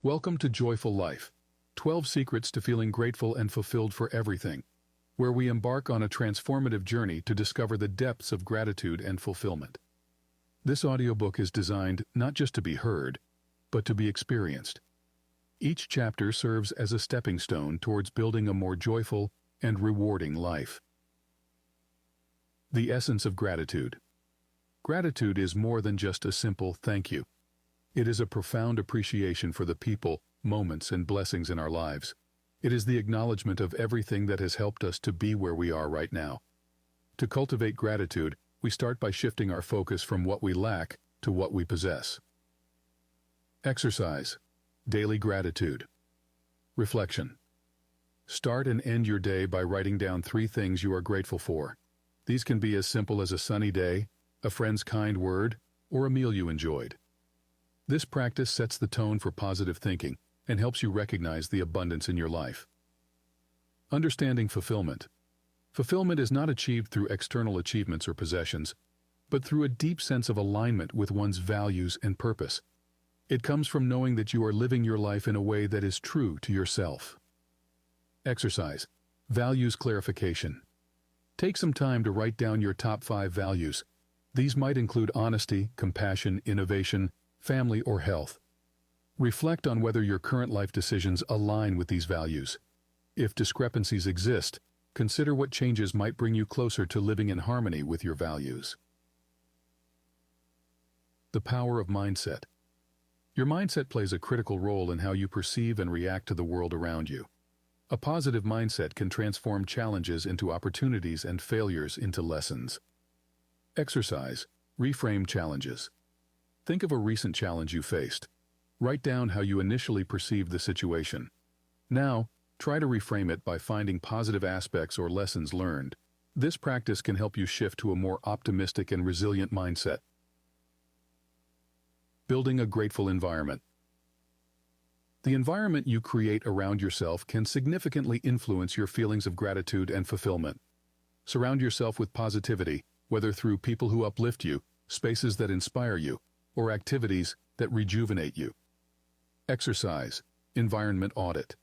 Welcome to Joyful Life, 12 Secrets to Feeling Grateful and Fulfilled for Everything, where we embark on a transformative journey to discover the depths of gratitude and fulfillment. This audiobook is designed not just to be heard, but to be experienced. Each chapter serves as a stepping stone towards building a more joyful and rewarding life. The essence of gratitude. Gratitude is more than just a simple thank you. It is a profound appreciation for the people, moments, and blessings in our lives. It is the acknowledgement of everything that has helped us to be where we are right now. To cultivate gratitude, we start by shifting our focus from what we lack to what we possess. Exercise. Daily gratitude. Reflection. Start and end your day by writing down 3 things you are grateful for. These can be as simple as a sunny day, a friend's kind word, or a meal you enjoyed. This practice sets the tone for positive thinking and helps you recognize the abundance in your life. Understanding fulfillment. Fulfillment is not achieved through external achievements or possessions, but through a deep sense of alignment with one's values and purpose. It comes from knowing that you are living your life in a way that is true to yourself. Exercise. Values clarification. Take some time to write down your top 5 values. These might include honesty, compassion, innovation, family, or health. Reflect on whether your current life decisions align with these values. If discrepancies exist, consider what changes might bring you closer to living in harmony with your values. The power of mindset. Your mindset plays a critical role in how you perceive and react to the world around you. A positive mindset can transform challenges into opportunities and failures into lessons. Exercise. Reframe challenges. Think of a recent challenge you faced. Write down how you initially perceived the situation. Now, try to reframe it by finding positive aspects or lessons learned. This practice can help you shift to a more optimistic and resilient mindset. Building a grateful environment. The environment you create around yourself can significantly influence your feelings of gratitude and fulfillment. Surround yourself with positivity, whether through people who uplift you, spaces that inspire you, or activities that rejuvenate you. Exercise. Environment audit.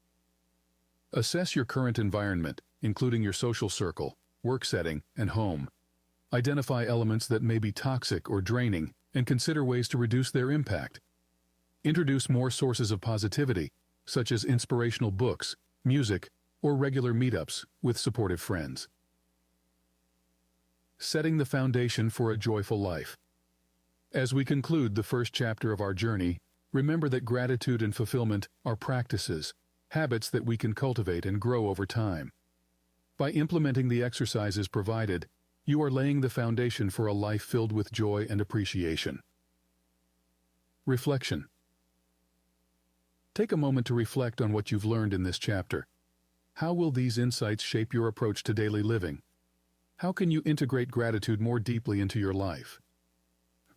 Assess your current environment, including your social circle, work setting, and home. Identify elements that may be toxic or draining, and consider ways to reduce their impact. Introduce more sources of positivity, such as inspirational books, music, or regular meetups with supportive friends. Setting the foundation for a joyful life. As we conclude the first chapter of our journey, remember that gratitude and fulfillment are practices, habits that we can cultivate and grow over time. By implementing the exercises provided, you are laying the foundation for a life filled with joy and appreciation. Reflection. Take a moment to reflect on what you've learned in this chapter. How will these insights shape your approach to daily living? How can you integrate gratitude more deeply into your life?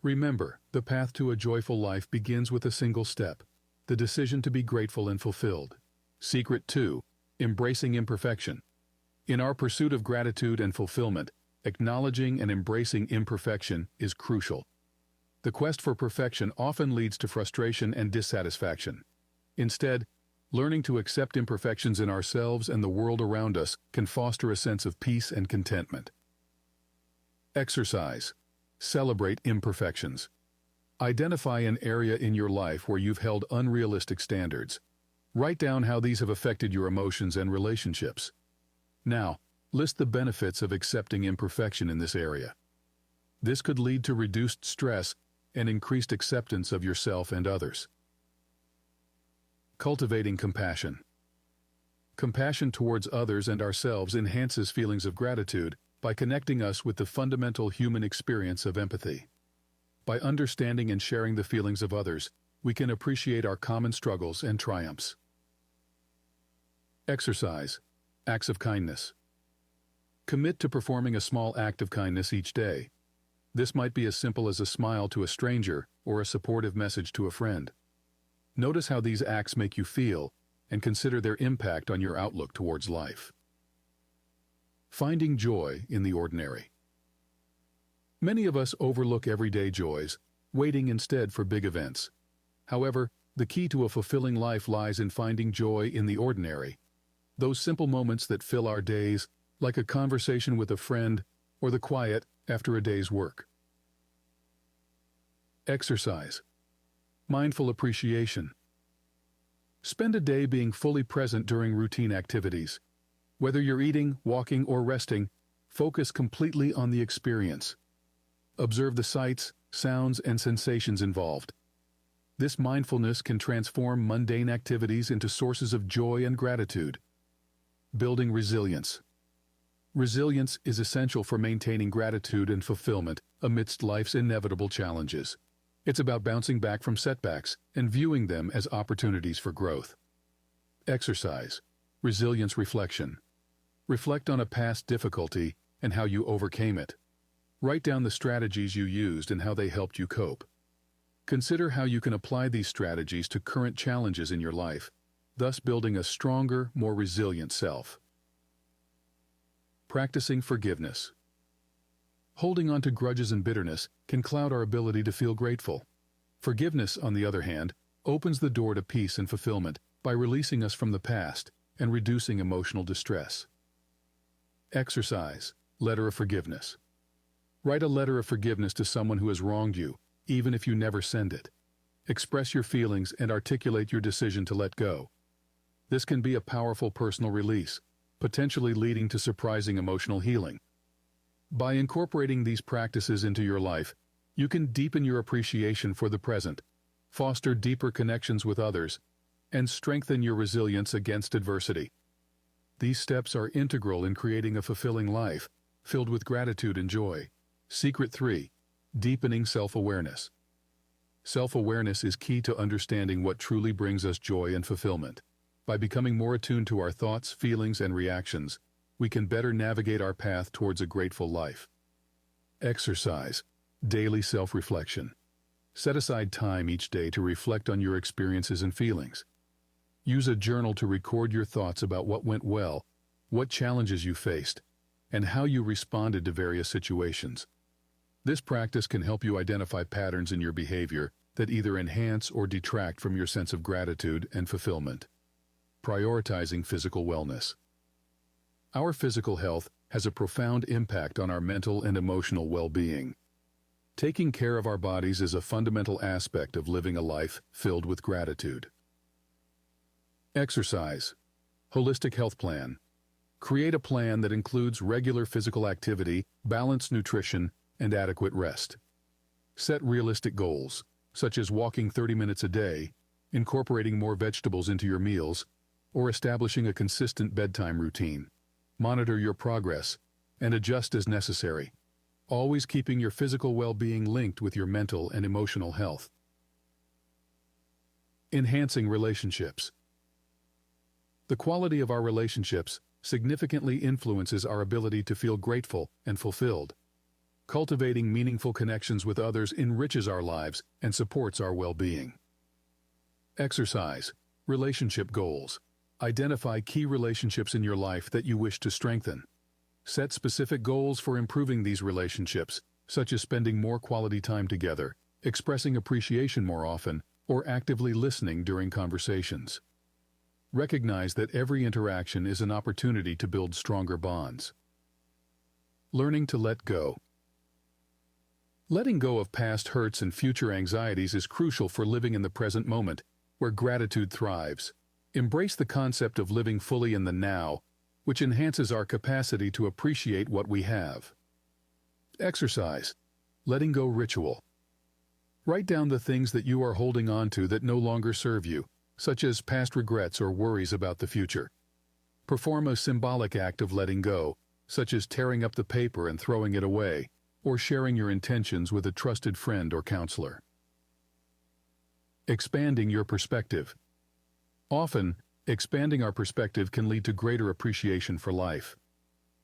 Remember, the path to a joyful life begins with a single step, the decision to be grateful and fulfilled. Secret 2. Embracing imperfection. In our pursuit of gratitude and fulfillment, acknowledging and embracing imperfection is crucial. The quest for perfection often leads to frustration and dissatisfaction. Instead, learning to accept imperfections in ourselves and the world around us can foster a sense of peace and contentment. Exercise. Celebrate imperfections. Identify an area in your life where you've held unrealistic standards. Write down how these have affected your emotions and relationships. Now, list the benefits of accepting imperfection in this area. This could lead to reduced stress and increased acceptance of yourself and others. Cultivating compassion. Compassion towards others and ourselves enhances feelings of gratitude by connecting us with the fundamental human experience of empathy. By understanding and sharing the feelings of others, we can appreciate our common struggles and triumphs. Exercise. Acts of kindness. Commit to performing a small act of kindness each day. This might be as simple as a smile to a stranger or a supportive message to a friend. Notice how these acts make you feel and consider their impact on your outlook towards life. Finding joy in the ordinary. Many of us overlook everyday joys, waiting instead for big events. However, The key to a fulfilling life lies in finding joy in the ordinary. Those simple moments that fill our days, like a conversation with a friend or the quiet after a day's work. Exercise. Mindful appreciation. Spend a day being fully present during routine activities. Whether you're eating, walking, or resting, focus completely on the experience. Observe the sights, sounds, and sensations involved. This mindfulness can transform mundane activities into sources of joy and gratitude. Building resilience. Resilience is essential for maintaining gratitude and fulfillment amidst life's inevitable challenges. It's about bouncing back from setbacks and viewing them as opportunities for growth. Exercise. Resilience reflection. Reflect on a past difficulty and how you overcame it. Write down the strategies you used and how they helped you cope. Consider how you can apply these strategies to current challenges in your life, thus building a stronger, more resilient self. Practicing forgiveness. Holding on to grudges and bitterness can cloud our ability to feel grateful. Forgiveness, on the other hand, opens the door to peace and fulfillment by releasing us from the past and reducing emotional distress. Exercise. Letter of forgiveness. Write a letter of forgiveness to someone who has wronged you, even if you never send it. Express your feelings and articulate your decision to let go. This can be a powerful personal release, potentially leading to surprising emotional healing. By incorporating these practices into your life, you can deepen your appreciation for the present, foster deeper connections with others, and strengthen your resilience against adversity. These steps are integral in creating a fulfilling life, filled with gratitude and joy. Secret 3. Deepening self-awareness. Self-awareness is key to understanding what truly brings us joy and fulfillment. By becoming more attuned to our thoughts, feelings, and reactions, we can better navigate our path towards a grateful life. Exercise. Daily self-reflection. Set aside time each day to reflect on your experiences and feelings. Use a journal to record your thoughts about what went well, what challenges you faced, and how you responded to various situations. This practice can help you identify patterns in your behavior that either enhance or detract from your sense of gratitude and fulfillment. Prioritizing physical wellness. Our physical health has a profound impact on our mental and emotional well-being. Taking care of our bodies is a fundamental aspect of living a life filled with gratitude. Exercise. Holistic health plan. Create a plan that includes regular physical activity, balanced nutrition, and adequate rest. Set realistic goals, such as walking 30 minutes a day, incorporating more vegetables into your meals, or establishing a consistent bedtime routine. Monitor your progress and adjust as necessary, always keeping your physical well-being linked with your mental and emotional health. Enhancing relationships. The quality of our relationships significantly influences our ability to feel grateful and fulfilled. Cultivating meaningful connections with others enriches our lives and supports our well-being. Exercise. Relationship goals. Identify key relationships in your life that you wish to strengthen. Set specific goals for improving these relationships, such as spending more quality time together, expressing appreciation more often, or actively listening during conversations. Recognize that every interaction is an opportunity to build stronger bonds. Learning to let go. Letting go of past hurts and future anxieties is crucial for living in the present moment, where gratitude thrives. Embrace the concept of living fully in the now, which enhances our capacity to appreciate what we have. Exercise. Letting go ritual. Write down the things that you are holding on to that no longer serve you, such as past regrets or worries about the future. Perform a symbolic act of letting go, such as tearing up the paper and throwing it away, or sharing your intentions with a trusted friend or counselor. Expanding your perspective. Often, expanding our perspective can lead to greater appreciation for life.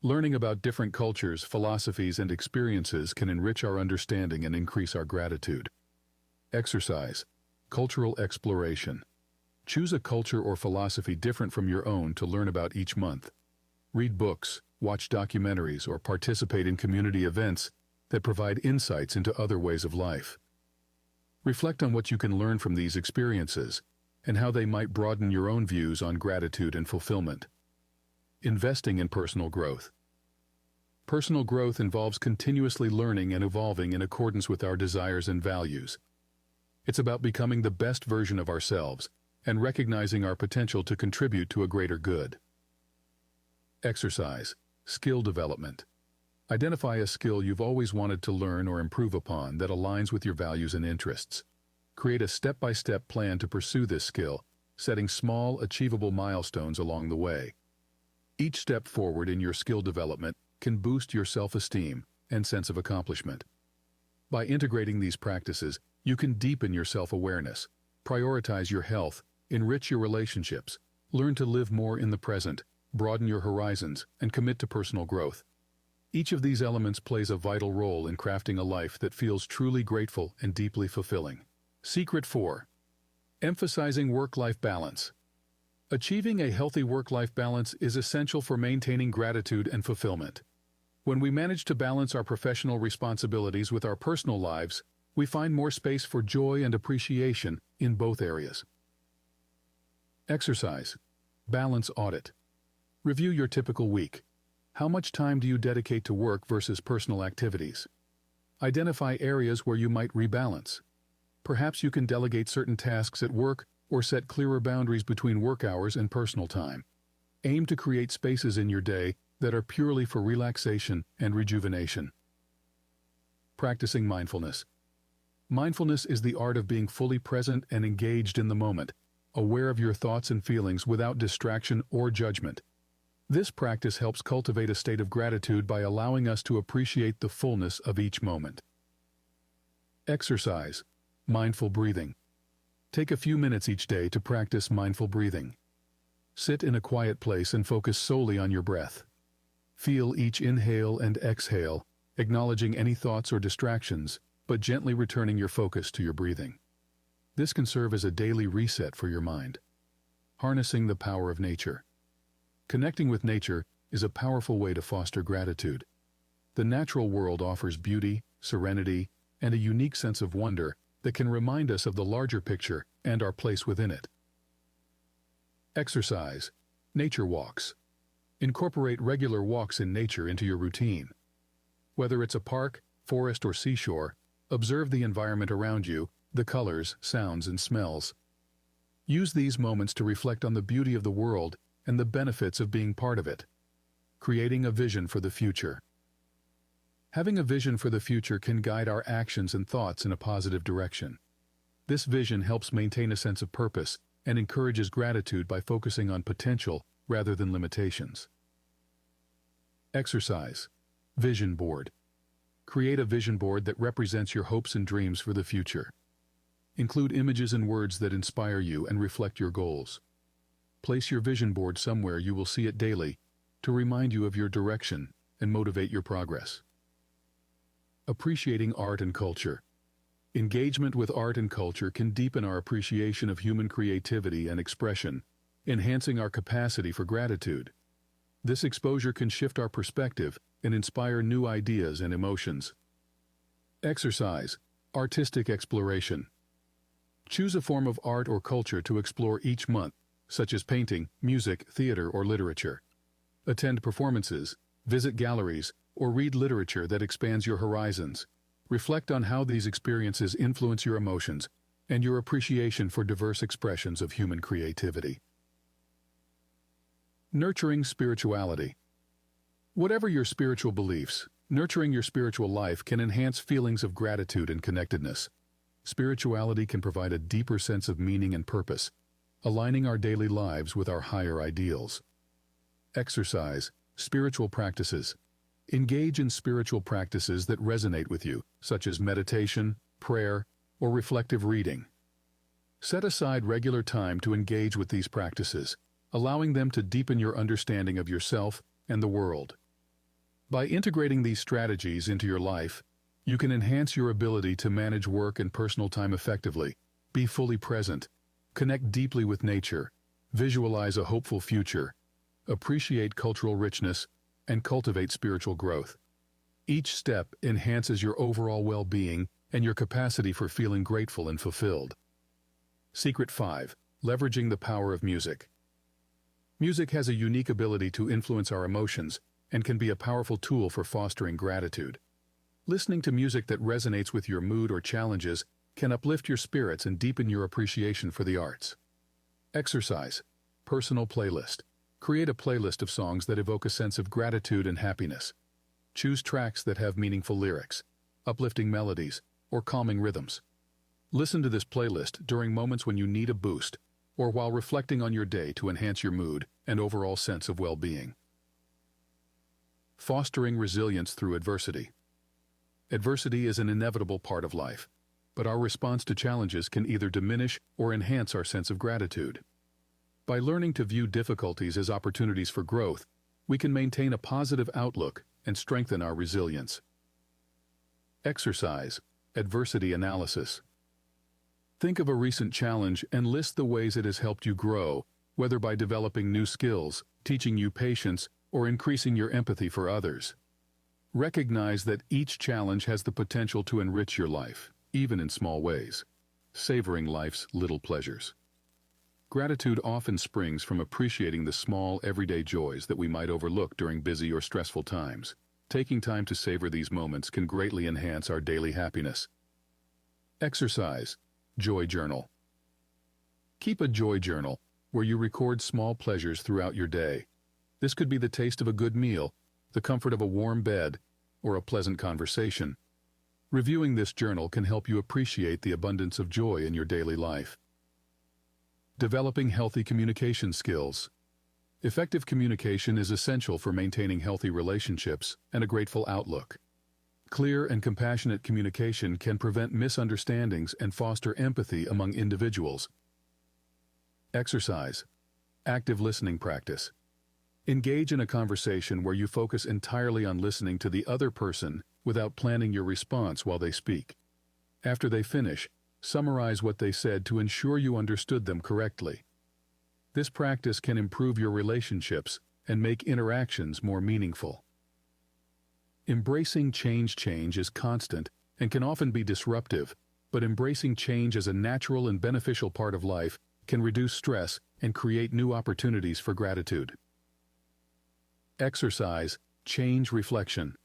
Learning about different cultures, philosophies, and experiences can enrich our understanding and increase our gratitude. Exercise. Cultural exploration. Choose a culture or philosophy different from your own to learn about each month. Read books, watch documentaries, or participate in community events that provide insights into other ways of life. Reflect on what you can learn from these experiences and how they might broaden your own views on gratitude and fulfillment. Investing in personal growth. Personal growth involves continuously learning and evolving in accordance with our desires and values. It's about becoming the best version of ourselves and recognizing our potential to contribute to a greater good. Exercise. Skill development. Identify a skill you've always wanted to learn or improve upon that aligns with your values and interests. Create a step-by-step plan to pursue this skill, setting small, achievable milestones along the way. Each step forward in your skill development can boost your self-esteem and sense of accomplishment. By integrating these practices, you can deepen your self-awareness, prioritize your health, enrich your relationships, learn to live more in the present, broaden your horizons, and commit to personal growth. Each of these elements plays a vital role in crafting a life that feels truly grateful and deeply fulfilling. Secret 4. Emphasizing work-life balance. Achieving a healthy work-life balance is essential for maintaining gratitude and fulfillment. When we manage to balance our professional responsibilities with our personal lives, we find more space for joy and appreciation in both areas. Exercise. Balance audit. Review your typical week. How much time do you dedicate to work versus personal activities? Identify areas where you might rebalance. Perhaps you can delegate certain tasks at work or set clearer boundaries between work hours and personal time. Aim to create spaces in your day that are purely for relaxation and rejuvenation. Practicing mindfulness. Mindfulness is the art of being fully present and engaged in the moment, aware of your thoughts and feelings without distraction or judgment. This practice helps cultivate a state of gratitude by allowing us to appreciate the fullness of each moment. Exercise. Mindful breathing. Take a few minutes each day to practice mindful breathing. Sit in a quiet place and focus solely on your breath. Feel each inhale and exhale, acknowledging any thoughts or distractions, but gently returning your focus to your breathing. This can serve as a daily reset for your mind. Harnessing the power of nature. Connecting with nature is a powerful way to foster gratitude. The natural world offers beauty, serenity, and a unique sense of wonder that can remind us of the larger picture and our place within it. Exercise. Nature walks. Incorporate regular walks in nature into your routine. Whether it's a park, forest, or seashore, observe the environment around you, the colors, sounds, and smells. Use these moments to reflect on the beauty of the world and the benefits of being part of it. Creating a vision for the future. Having a vision for the future can guide our actions and thoughts in a positive direction. This vision helps maintain a sense of purpose and encourages gratitude by focusing on potential rather than limitations. Exercise. Vision board. Create a vision board that represents your hopes and dreams for the future. Include images and words that inspire you and reflect your goals. Place your vision board somewhere you will see it daily to remind you of your direction and motivate your progress. Appreciating art and culture. Engagement with art and culture can deepen our appreciation of human creativity and expression, enhancing our capacity for gratitude. This exposure can shift our perspective and inspire new ideas and emotions. Exercise. Artistic exploration. Choose a form of art or culture to explore each month, such as painting, music, theater, or literature. Attend performances, visit galleries, or read literature that expands your horizons. Reflect on how these experiences influence your emotions and your appreciation for diverse expressions of human creativity. Nurturing spirituality. Whatever your spiritual beliefs, nurturing your spiritual life can enhance feelings of gratitude and connectedness. Spirituality can provide a deeper sense of meaning and purpose, aligning our daily lives with our higher ideals. Exercise. Spiritual practices. Engage in spiritual practices that resonate with you, such as meditation, prayer, or reflective reading. Set aside regular time to engage with these practices, allowing them to deepen your understanding of yourself and the world. By integrating these strategies into your life, you can enhance your ability to manage work and personal time effectively, be fully present, connect deeply with nature, visualize a hopeful future, appreciate cultural richness, and cultivate spiritual growth. Each step enhances your overall well-being and your capacity for feeling grateful and fulfilled. Secret 5. Leveraging the power of music. Music has a unique ability to influence our emotions and can be a powerful tool for fostering gratitude. Listening to music that resonates with your mood or challenges can uplift your spirits and deepen your appreciation for the arts. Exercise. Personal playlist. Create a playlist of songs that evoke a sense of gratitude and happiness. Choose tracks that have meaningful lyrics, uplifting melodies, or calming rhythms. Listen to this playlist during moments when you need a boost, or while reflecting on your day to enhance your mood and overall sense of well-being. Fostering resilience through adversity. Adversity is an inevitable part of life, but our response to challenges can either diminish or enhance our sense of gratitude. By learning to view difficulties as opportunities for growth, we can maintain a positive outlook and strengthen our resilience. Exercise. Adversity analysis. Think of a recent challenge and list the ways it has helped you grow, whether by developing new skills, teaching you patience, or increasing your empathy for others. Recognize that each challenge has the potential to enrich your life, even in small ways, savoring life's little pleasures. Gratitude often springs from appreciating the small, everyday joys that we might overlook during busy or stressful times. Taking time to savor these moments can greatly enhance our daily happiness. Exercise. Joy journal. Keep a joy journal where you record small pleasures throughout your day. This could be the taste of a good meal, the comfort of a warm bed, or a pleasant conversation. Reviewing this journal can help you appreciate the abundance of joy in your daily life. Developing healthy communication skills. Effective communication is essential for maintaining healthy relationships and a grateful outlook. Clear and compassionate communication can prevent misunderstandings and foster empathy among individuals. Exercise. Active listening practice. Engage in a conversation where you focus entirely on listening to the other person without planning your response while they speak. After they finish, summarize what they said to ensure you understood them correctly. This practice can improve your relationships and make interactions more meaningful. Embracing change is constant and can often be disruptive, but embracing change as a natural and beneficial part of life can reduce stress and create new opportunities for gratitude. Exercise. Change reflection.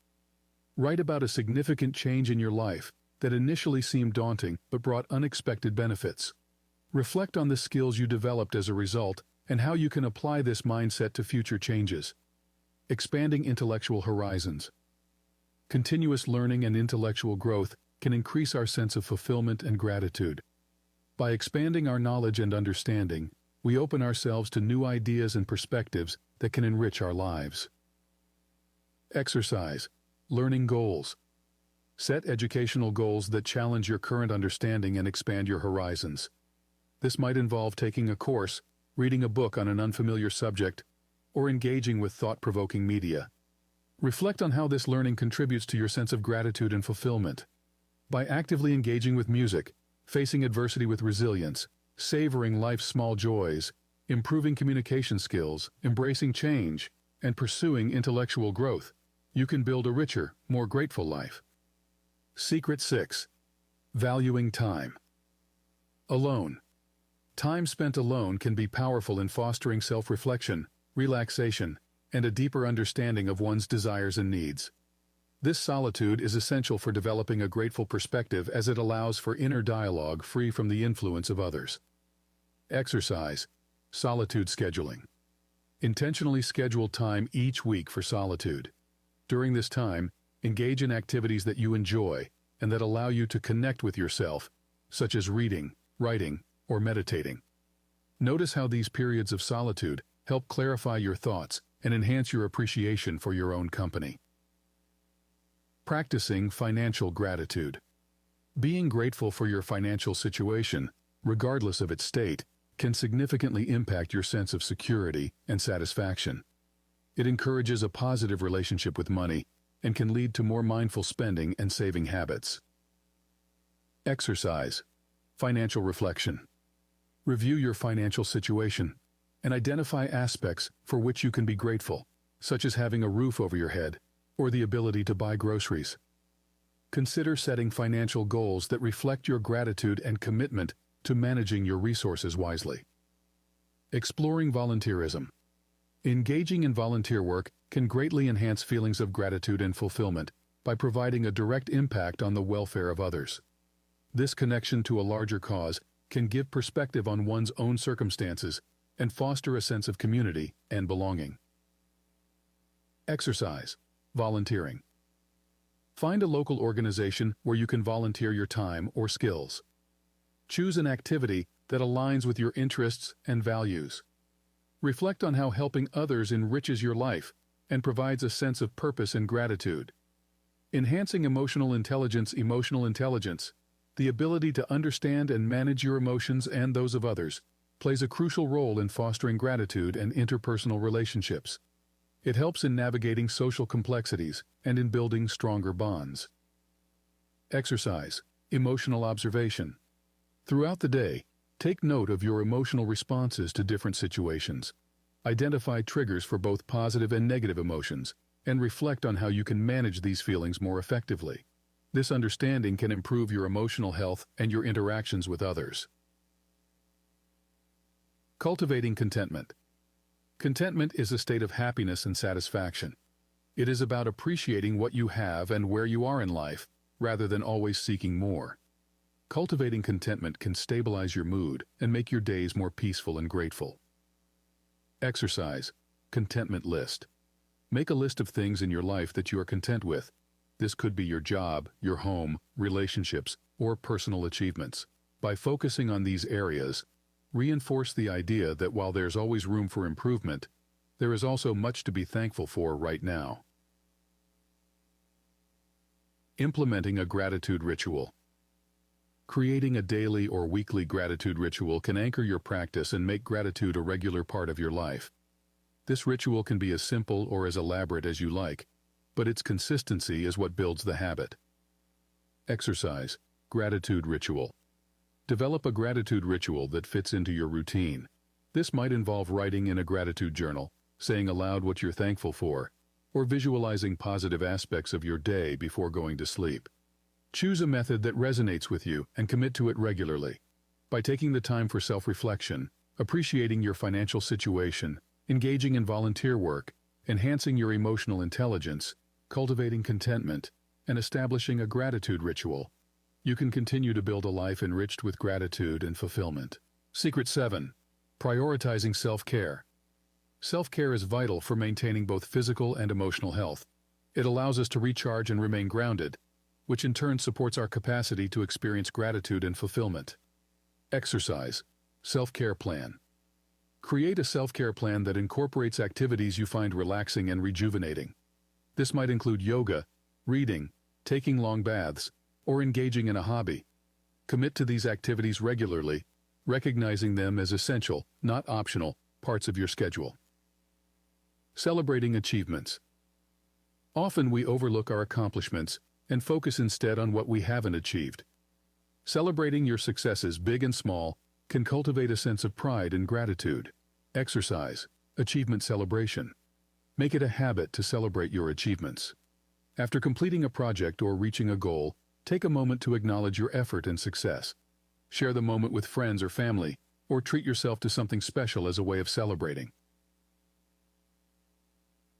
Write about a significant change in your life that initially seemed daunting but brought unexpected benefits. Reflect on the skills you developed as a result and how you can apply this mindset to future changes. Expanding intellectual horizons. Continuous learning and intellectual growth can increase our sense of fulfillment and gratitude. By expanding our knowledge and understanding, we open ourselves to new ideas and perspectives that can enrich our lives. Exercise. Learning goals. Set educational goals that challenge your current understanding and expand your horizons. This might involve taking a course, reading a book on an unfamiliar subject, or engaging with thought-provoking media. Reflect on how this learning contributes to your sense of gratitude and fulfillment. By actively engaging with music, facing adversity with resilience, savoring life's small joys, improving communication skills, embracing change, and pursuing intellectual growth, you can build a richer, more grateful life. Secret 6. Valuing time. Alone. Time spent alone can be powerful in fostering self-reflection, relaxation, and a deeper understanding of one's desires and needs. This solitude is essential for developing a grateful perspective as it allows for inner dialogue free from the influence of others. Exercise. Solitude scheduling. Intentionally schedule time each week for solitude. During this time, engage in activities that you enjoy and that allow you to connect with yourself, such as reading, writing, or meditating. Notice how these periods of solitude help clarify your thoughts and enhance your appreciation for your own company. Practicing financial gratitude. Being grateful for your financial situation, regardless of its state, can significantly impact your sense of security and satisfaction. It encourages a positive relationship with money and can lead to more mindful spending and saving habits. Exercise. Financial reflection. Review your financial situation and identify aspects for which you can be grateful, such as having a roof over your head or the ability to buy groceries. Consider setting financial goals that reflect your gratitude and commitment to managing your resources wisely. Exploring volunteerism. Engaging in volunteer work can greatly enhance feelings of gratitude and fulfillment by providing a direct impact on the welfare of others. This connection to a larger cause can give perspective on one's own circumstances and foster a sense of community and belonging. Exercise. Volunteering. Find a local organization where you can volunteer your time or skills. Choose an activity that aligns with your interests and values. Reflect on how helping others enriches your life and provides a sense of purpose and gratitude. Enhancing emotional intelligence, the ability to understand and manage your emotions and those of others, plays a crucial role in fostering gratitude and interpersonal relationships. It helps in navigating social complexities and in building stronger bonds. Exercise. Emotional observation. Throughout the day, take note of your emotional responses to different situations. Identify triggers for both positive and negative emotions, and reflect on how you can manage these feelings more effectively. This understanding can improve your emotional health and your interactions with others. Cultivating contentment. Contentment is a state of happiness and satisfaction. It is about appreciating what you have and where you are in life, rather than always seeking more. Cultivating contentment can stabilize your mood and make your days more peaceful and grateful. Exercise. Contentment list. Make a list of things in your life that you are content with. This could be your job, your home, relationships, or personal achievements. By focusing on these areas, reinforce the idea that while there's always room for improvement, there is also much to be thankful for right now. Implementing a gratitude ritual. Creating a daily or weekly gratitude ritual can anchor your practice and make gratitude a regular part of your life. This ritual can be as simple or as elaborate as you like, but its consistency is what builds the habit. Exercise. Gratitude ritual. Develop a gratitude ritual that fits into your routine. This might involve writing in a gratitude journal, saying aloud what you're thankful for, or visualizing positive aspects of your day before going to sleep. Choose a method that resonates with you and commit to it regularly. By taking the time for self-reflection, appreciating your financial situation, engaging in volunteer work, enhancing your emotional intelligence, cultivating contentment, and establishing a gratitude ritual, you can continue to build a life enriched with gratitude and fulfillment. Secret 7. Prioritizing self-care. Self-care is vital for maintaining both physical and emotional health. It allows us to recharge and remain grounded, which in turn supports our capacity to experience gratitude and fulfillment. Exercise. Self-care plan. Create a self-care plan that incorporates activities you find relaxing and rejuvenating. This might include yoga, reading, taking long baths, or engaging in a hobby. Commit to these activities regularly, recognizing them as essential, not optional, parts of your schedule. Celebrating achievements. Often we overlook our accomplishments and focus instead on what we haven't achieved. Celebrating your successes, big and small, can cultivate a sense of pride and gratitude. Exercise. Achievement celebration. Make it a habit to celebrate your achievements. After completing a project or reaching a goal, take a moment to acknowledge your effort and success. Share the moment with friends or family, or treat yourself to something special as a way of celebrating.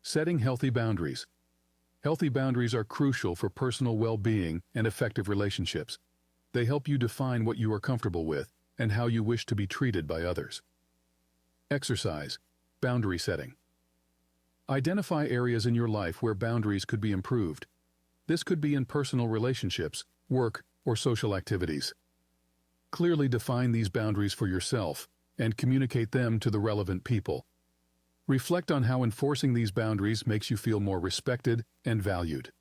Setting healthy boundaries. Healthy boundaries are crucial for personal well-being and effective relationships. They help you define what you are comfortable with and how you wish to be treated by others. Exercise. Boundary setting. Identify areas in your life where boundaries could be improved. This could be in personal relationships, work, or social activities. Clearly define these boundaries for yourself and communicate them to the relevant people. Reflect on how enforcing these boundaries makes you feel more respected and valued.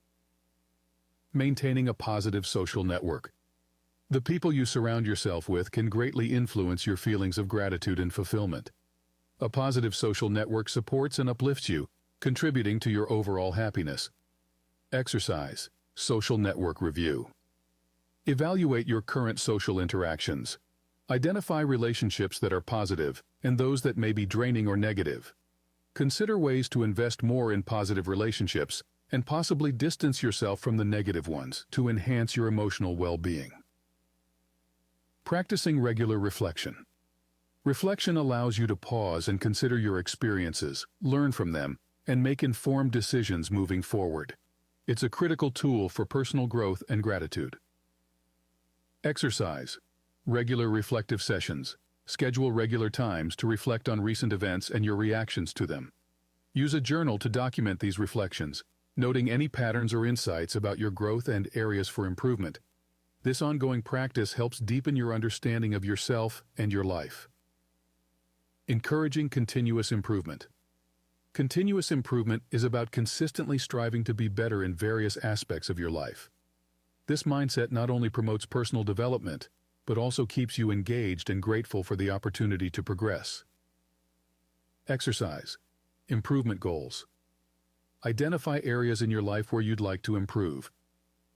Maintaining a positive social network. The people you surround yourself with can greatly influence your feelings of gratitude and fulfillment. A positive social network supports and uplifts you, contributing to your overall happiness. Exercise. Social network review. Evaluate your current social interactions. Identify relationships that are positive and those that may be draining or negative. Consider ways to invest more in positive relationships and possibly distance yourself from the negative ones to enhance your emotional well-being. Practicing regular reflection. Reflection allows you to pause and consider your experiences, learn from them, and make informed decisions moving forward. It's a critical tool for personal growth and gratitude. Exercise. Regular reflective sessions. Schedule regular times to reflect on recent events and your reactions to them. Use a journal to document these reflections, noting any patterns or insights about your growth and areas for improvement. This ongoing practice helps deepen your understanding of yourself and your life. Encouraging continuous improvement. Continuous improvement is about consistently striving to be better in various aspects of your life. This mindset not only promotes personal development, but also keeps you engaged and grateful for the opportunity to progress. Exercise. Improvement goals. Identify areas in your life where you'd like to improve.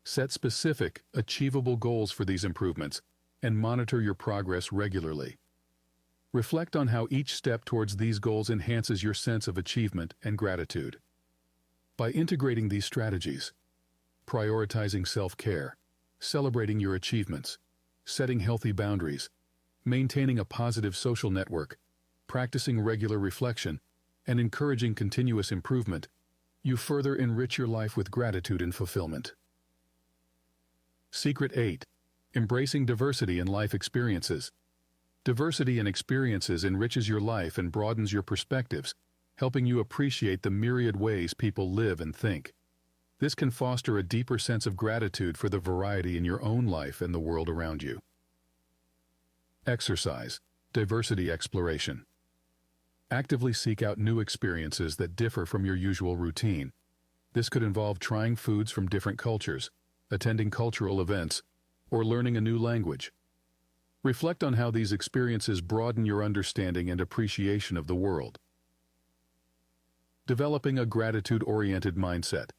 Set specific, achievable goals for these improvements, and monitor your progress regularly. Reflect on how each step towards these goals enhances your sense of achievement and gratitude. By integrating these strategies, prioritizing self-care, celebrating your achievements, setting healthy boundaries, maintaining a positive social network, practicing regular reflection, and encouraging continuous improvement, you further enrich your life with gratitude and fulfillment. Secret 8. Embracing diversity in life experiences. Diversity in experiences enriches your life and broadens your perspectives, helping you appreciate the myriad ways people live and think. This can foster a deeper sense of gratitude for the variety in your own life and the world around you. Exercise. Diversity exploration. Actively seek out new experiences that differ from your usual routine. This could involve trying foods from different cultures, attending cultural events, or learning a new language. Reflect on how these experiences broaden your understanding and appreciation of the world. Developing a gratitude-oriented mindset.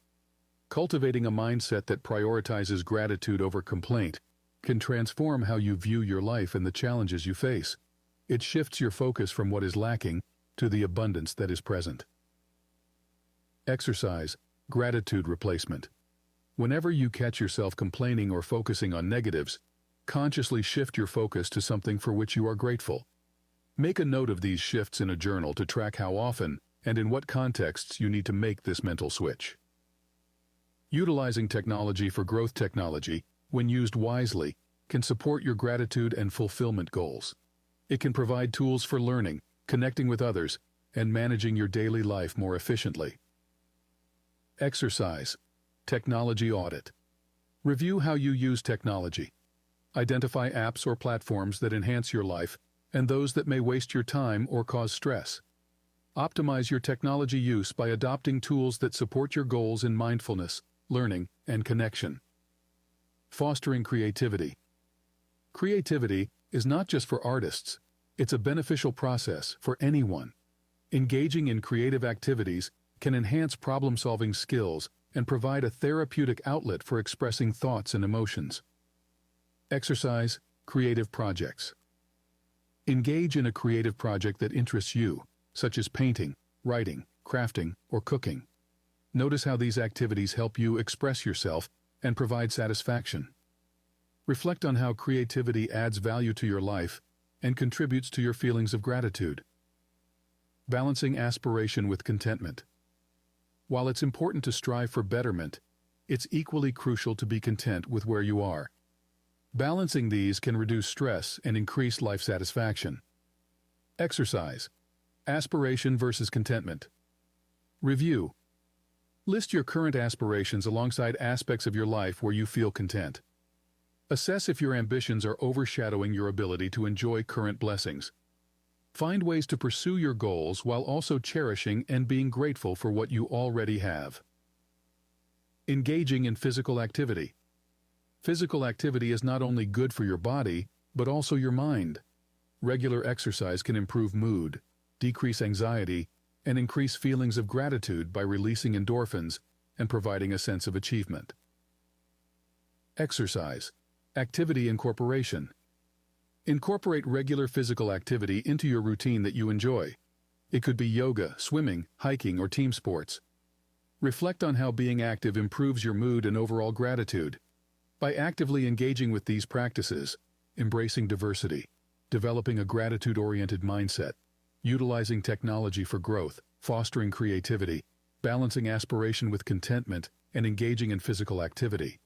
Cultivating a mindset that prioritizes gratitude over complaint can transform how you view your life and the challenges you face. It shifts your focus from what is lacking to the abundance that is present. Exercise. Gratitude replacement. Whenever you catch yourself complaining or focusing on negatives, consciously shift your focus to something for which you are grateful. Make a note of these shifts in a journal to track how often and in what contexts you need to make this mental switch. Utilizing technology for growth. Technology, when used wisely, can support your gratitude and fulfillment goals. It can provide tools for learning, connecting with others, and managing your daily life more efficiently. Exercise. Technology audit. Review how you use technology. Identify apps or platforms that enhance your life and those that may waste your time or cause stress. Optimize your technology use by adopting tools that support your goals in mindfulness, learning, and connection. Fostering creativity. Creativity is not just for artists. It's a beneficial process for anyone. Engaging in creative activities can enhance problem-solving skills and provide a therapeutic outlet for expressing thoughts and emotions. Exercise. Creative projects. Engage in a creative project that interests you, such as painting, writing, crafting, or cooking. Notice how these activities help you express yourself and provide satisfaction. Reflect on how creativity adds value to your life and contributes to your feelings of gratitude. Balancing aspiration with contentment. While it's important to strive for betterment, it's equally crucial to be content with where you are. Balancing these can reduce stress and increase life satisfaction. Exercise. Aspiration versus contentment. Review. List your current aspirations alongside aspects of your life where you feel content. Assess if your ambitions are overshadowing your ability to enjoy current blessings. Find ways to pursue your goals while also cherishing and being grateful for what you already have. Engaging in physical activity. Physical activity is not only good for your body, but also your mind. Regular exercise can improve mood, decrease anxiety, and increase feelings of gratitude by releasing endorphins and providing a sense of achievement. Exercise. Activity incorporation. Incorporate regular physical activity into your routine that you enjoy. It could be yoga, swimming, hiking, or team sports. Reflect on how being active improves your mood and overall gratitude. By actively engaging with these practices, embracing diversity, developing a gratitude-oriented mindset, utilizing technology for growth, fostering creativity, balancing aspiration with contentment, and engaging in physical activity,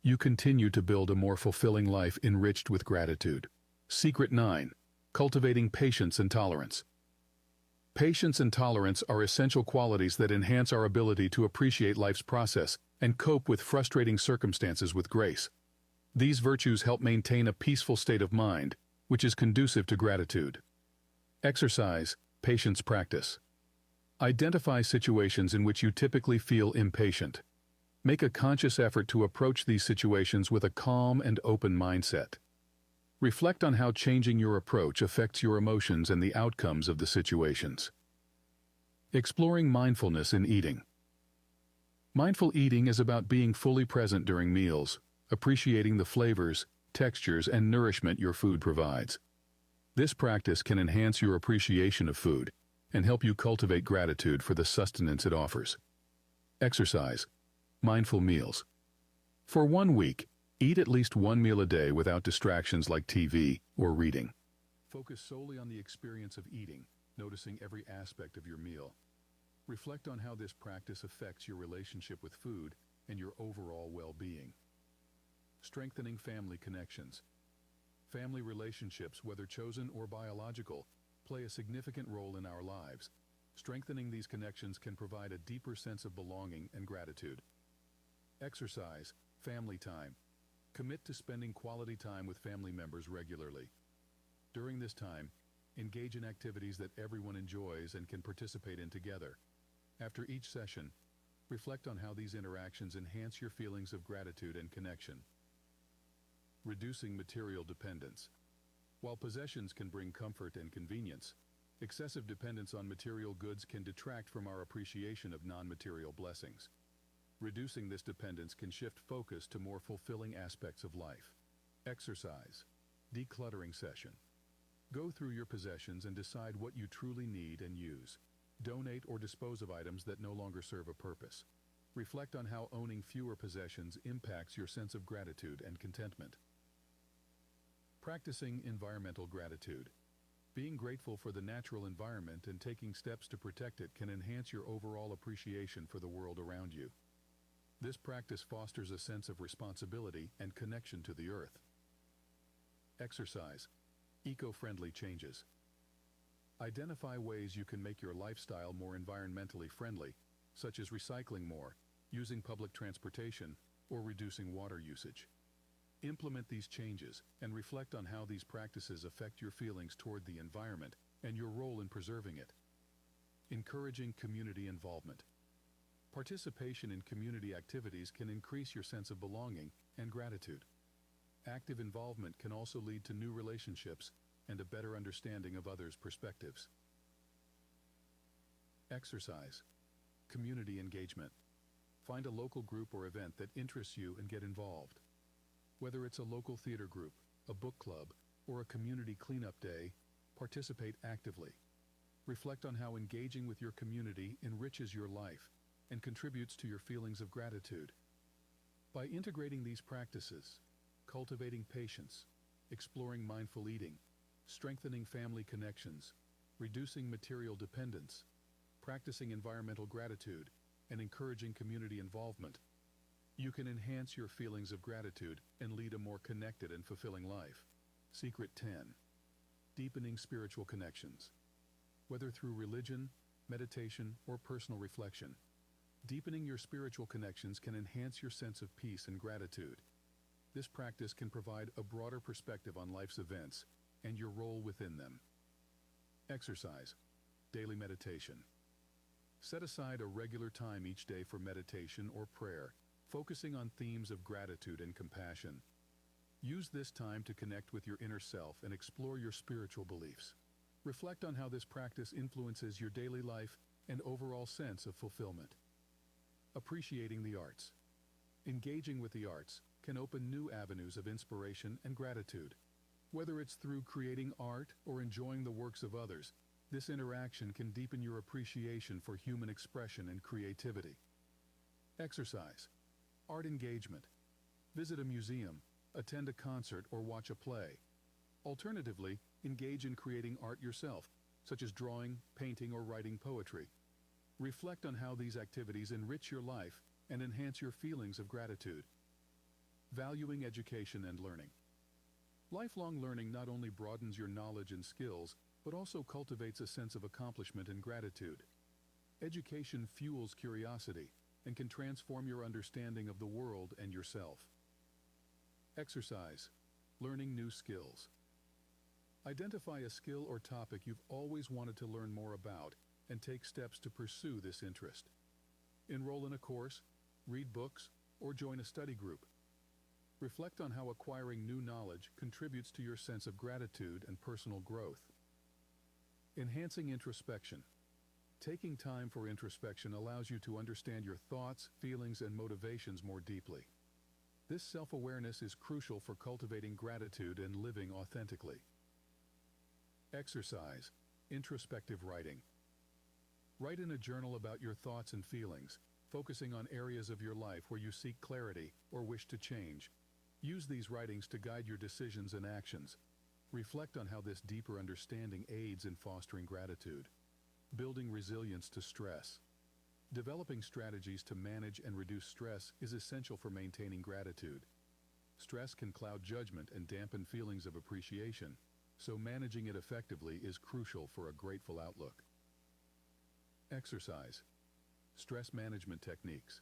you continue to build a more fulfilling life enriched with gratitude. Secret 9. Cultivating patience and tolerance. Patience and tolerance are essential qualities that enhance our ability to appreciate life's process and cope with frustrating circumstances with grace. These virtues help maintain a peaceful state of mind, which is conducive to gratitude. Exercise, patience practice. Identify situations in which you typically feel impatient. Make a conscious effort to approach these situations with a calm and open mindset. Reflect on how changing your approach affects your emotions and the outcomes of the situations. Exploring mindfulness in eating. Mindful eating is about being fully present during meals, appreciating the flavors, textures, and nourishment your food provides. This practice can enhance your appreciation of food and help you cultivate gratitude for the sustenance it offers. Exercise. Mindful meals. For 1 week, eat at least 1 meal a day without distractions like TV or reading. Focus solely on the experience of eating, noticing every aspect of your meal. Reflect on how this practice affects your relationship with food and your overall well-being. Strengthening family connections. Family relationships, whether chosen or biological, play a significant role in our lives. Strengthening these connections can provide a deeper sense of belonging and gratitude. Exercise, family time. Commit to spending quality time with family members regularly. During this time, engage in activities that everyone enjoys and can participate in together. After each session, reflect on how these interactions enhance your feelings of gratitude and connection. Reducing material dependence. While possessions can bring comfort and convenience, excessive dependence on material goods can detract from our appreciation of non-material blessings. Reducing this dependence can shift focus to more fulfilling aspects of life. Exercise. Decluttering session. Go through your possessions and decide what you truly need and use. Donate or dispose of items that no longer serve a purpose. Reflect on how owning fewer possessions impacts your sense of gratitude and contentment. Practicing environmental gratitude. Being grateful for the natural environment and taking steps to protect it can enhance your overall appreciation for the world around you. This practice fosters a sense of responsibility and connection to the earth. Exercise. Eco-friendly changes. Identify ways you can make your lifestyle more environmentally friendly, such as recycling more, using public transportation, or reducing water usage. Implement these changes and reflect on how these practices affect your feelings toward the environment and your role in preserving it. Encouraging community involvement. Participation in community activities can increase your sense of belonging and gratitude. Active involvement can also lead to new relationships and a better understanding of others' perspectives. Exercise. Community engagement. Find a local group or event that interests you and get involved. Whether it's a local theater group, a book club, or a community cleanup day, participate actively. Reflect on how engaging with your community enriches your life and contributes to your feelings of gratitude. By integrating these practices, cultivating patience, exploring mindful eating, strengthening family connections, reducing material dependence, practicing environmental gratitude, and encouraging community involvement, you can enhance your feelings of gratitude and lead a more connected and fulfilling life. Secret 10. Deepening spiritual connections. Whether through religion, meditation, or personal reflection, deepening your spiritual connections can enhance your sense of peace and gratitude. This practice can provide a broader perspective on life's events and your role within them. Exercise. Daily meditation. Set aside a regular time each day for meditation or prayer, focusing on themes of gratitude and compassion. Use this time to connect with your inner self and explore your spiritual beliefs. Reflect on how this practice influences your daily life and overall sense of fulfillment. Appreciating the arts. Engaging with the arts can open new avenues of inspiration and gratitude. Whether it's through creating art or enjoying the works of others, this interaction can deepen your appreciation for human expression and creativity. Exercise. Art engagement. Visit a museum, attend a concert, or watch a play. Alternatively, engage in creating art yourself, such as drawing, painting, or writing poetry. Reflect on how these activities enrich your life and enhance your feelings of gratitude. Valuing education and learning. Lifelong learning not only broadens your knowledge and skills, but also cultivates a sense of accomplishment and gratitude. Education fuels curiosity and can transform your understanding of the world and yourself. Exercise. Learning new skills. Identify a skill or topic you've always wanted to learn more about and take steps to pursue this interest. Enroll in a course, read books, or join a study group. Reflect on how acquiring new knowledge contributes to your sense of gratitude and personal growth. Enhancing introspection. Taking time for introspection allows you to understand your thoughts, feelings, and motivations more deeply. This self-awareness is crucial for cultivating gratitude and living authentically. Exercise. Introspective writing. Write in a journal about your thoughts and feelings, focusing on areas of your life where you seek clarity or wish to change. Use these writings to guide your decisions and actions. Reflect on how this deeper understanding aids in fostering gratitude. Building resilience to stress. Developing strategies to manage and reduce stress is essential for maintaining gratitude. Stress can cloud judgment and dampen feelings of appreciation, so managing it effectively is crucial for a grateful outlook. Exercise. Stress management techniques.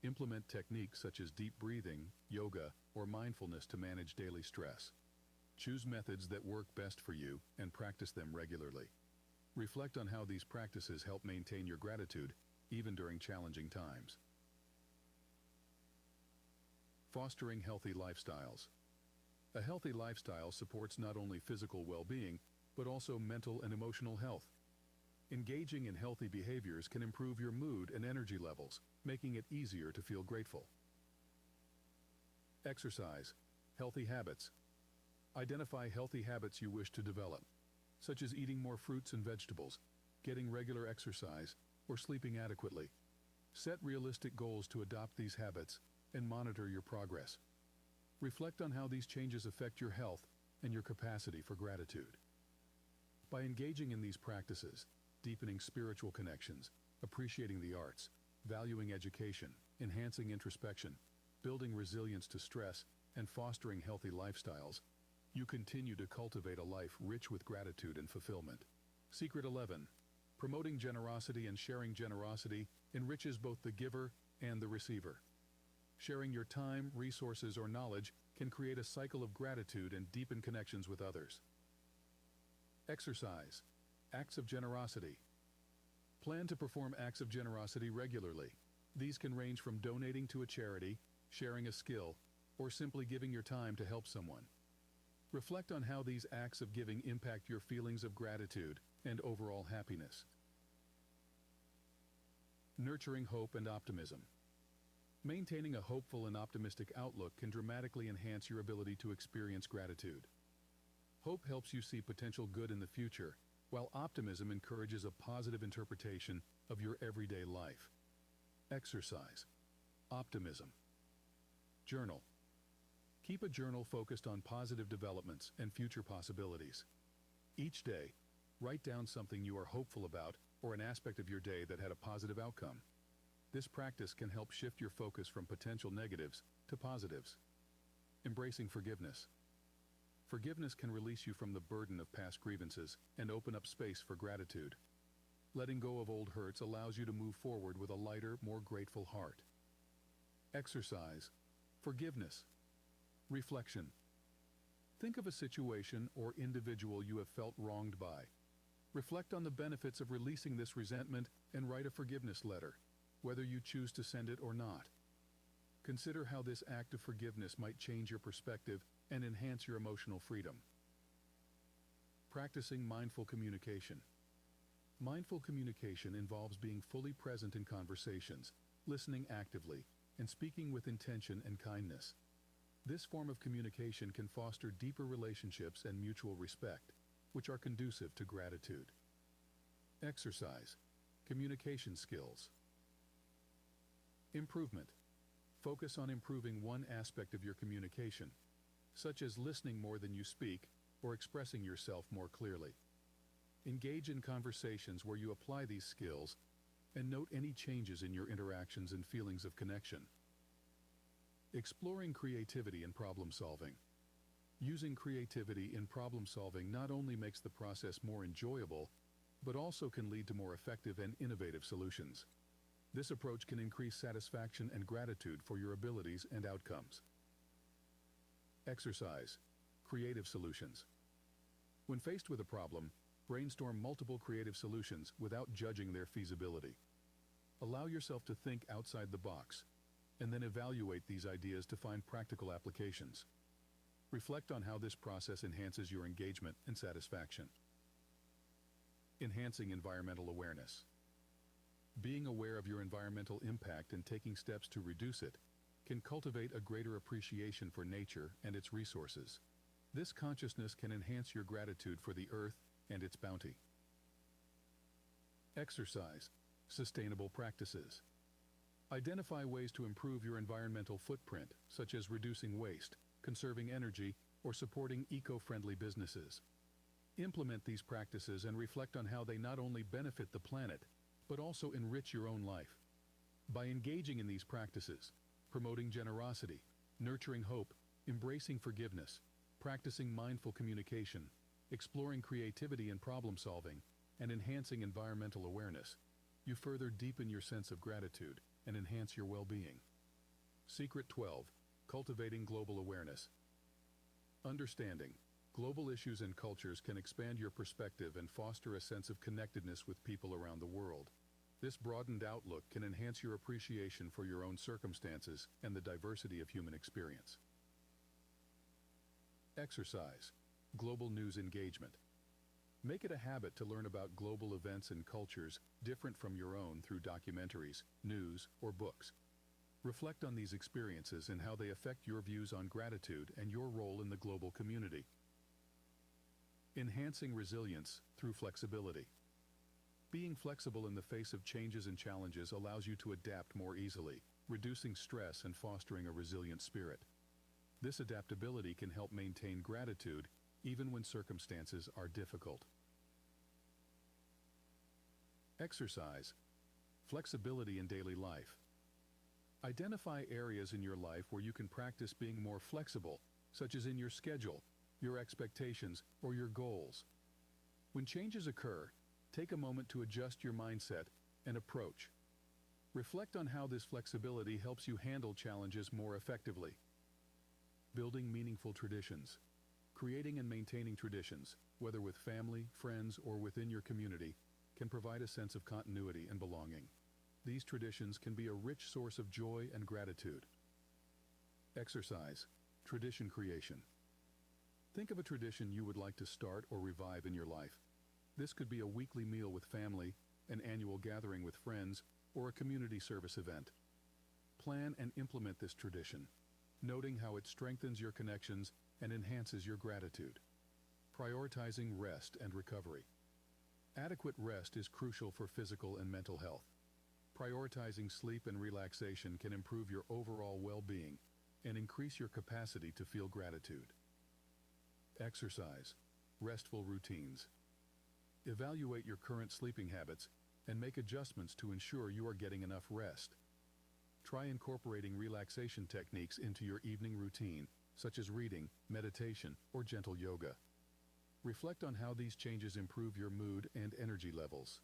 Implement techniques such as deep breathing, yoga, or mindfulness to manage daily stress. Choose methods that work best for you and practice them regularly. Reflect on how these practices help maintain your gratitude, even during challenging times. Fostering healthy lifestyles. A healthy lifestyle supports not only physical well-being, but also mental and emotional health. Engaging in healthy behaviors can improve your mood and energy levels, making it easier to feel grateful. Exercise. Healthy habits. Identify healthy habits you wish to develop, such as eating more fruits and vegetables, getting regular exercise, or sleeping adequately. Set realistic goals to adopt these habits and monitor your progress. Reflect on how these changes affect your health and your capacity for gratitude. By engaging in these practices, deepening spiritual connections, appreciating the arts, valuing education, enhancing introspection, building resilience to stress, and fostering healthy lifestyles, you continue to cultivate a life rich with gratitude and fulfillment. Secret 11. Promoting generosity and sharing generosity enriches both the giver and the receiver. Sharing your time, resources, or knowledge can create a cycle of gratitude and deepen connections with others. Exercise. Acts of generosity. Plan to perform acts of generosity regularly. These can range from donating to a charity, sharing a skill, or simply giving your time to help someone. Reflect on how these acts of giving impact your feelings of gratitude and overall happiness. Nurturing hope and optimism. Maintaining a hopeful and optimistic outlook can dramatically enhance your ability to experience gratitude. Hope helps you see potential good in the future, while optimism encourages a positive interpretation of your everyday life. Exercise. Optimism. Journal. Keep a journal focused on positive developments and future possibilities. Each day, write down something you are hopeful about or an aspect of your day that had a positive outcome. This practice can help shift your focus from potential negatives to positives. Embracing forgiveness. Forgiveness can release you from the burden of past grievances and open up space for gratitude. Letting go of old hurts allows you to move forward with a lighter, more grateful heart. Exercise. Forgiveness. Reflection. Think of a situation or individual you have felt wronged by. Reflect on the benefits of releasing this resentment and write a forgiveness letter, whether you choose to send it or not. Consider how this act of forgiveness might change your perspective and enhance your emotional freedom. Practicing mindful communication. Mindful communication involves being fully present in conversations, listening actively, and speaking with intention and kindness. This form of communication can foster deeper relationships and mutual respect, which are conducive to gratitude. Exercise. Communication skills. Improvement. Focus on improving one aspect of your communication, such as listening more than you speak or expressing yourself more clearly. Engage in conversations where you apply these skills and note any changes in your interactions and feelings of connection. Exploring creativity and problem solving. Using creativity in problem solving not only makes the process more enjoyable, but also can lead to more effective and innovative solutions. This approach can increase satisfaction and gratitude for your abilities and outcomes. Exercise. Creative solutions. When faced with a problem, brainstorm multiple creative solutions without judging their feasibility. Allow yourself to think outside the box, and then evaluate these ideas to find practical applications. Reflect on how this process enhances your engagement and satisfaction. Enhancing environmental awareness. Being aware of your environmental impact and taking steps to reduce it can cultivate a greater appreciation for nature and its resources. This consciousness can enhance your gratitude for the earth and its bounty. Exercise. Sustainable practices. Identify ways to improve your environmental footprint, such as reducing waste, conserving energy, or supporting eco-friendly businesses. Implement these practices and reflect on how they not only benefit the planet, but also enrich your own life. By engaging in these practices, promoting generosity, nurturing hope, embracing forgiveness, practicing mindful communication, exploring creativity and problem solving, and enhancing environmental awareness, you further deepen your sense of gratitude and enhance your well-being. Secret 12. Cultivating global awareness. Understanding global issues and cultures can expand your perspective and foster a sense of connectedness with people around the world. This broadened outlook can enhance your appreciation for your own circumstances and the diversity of human experience. Exercise. Global news engagement. Make it a habit to learn about global events and cultures different from your own through documentaries, news, or books. Reflect on these experiences and how they affect your views on gratitude and your role in the global community. Enhancing resilience through flexibility. Being flexible in the face of changes and challenges allows you to adapt more easily, reducing stress and fostering a resilient spirit. This adaptability can help maintain gratitude even when circumstances are difficult. Exercise. Flexibility in daily life. Identify areas in your life where you can practice being more flexible, such as in your schedule, your expectations, or your goals. When changes occur, take a moment to adjust your mindset and approach. Reflect on how this flexibility helps you handle challenges more effectively. Building meaningful traditions. Creating and maintaining traditions, whether with family, friends, or within your community, can provide a sense of continuity and belonging. These traditions can be a rich source of joy and gratitude. Exercise. Tradition creation. Think of a tradition you would like to start or revive in your life. This could be a weekly meal with family, an annual gathering with friends, or a community service event. Plan and implement this tradition, noting how it strengthens your connections and enhances your gratitude. Prioritizing rest and recovery. Adequate rest is crucial for physical and mental health. Prioritizing sleep and relaxation can improve your overall well-being and increase your capacity to feel gratitude. Exercise. Restful routines. Evaluate your current sleeping habits and make adjustments to ensure you are getting enough rest. Try incorporating relaxation techniques into your evening routine, such as reading, meditation, or gentle yoga. Reflect on how these changes improve your mood and energy levels.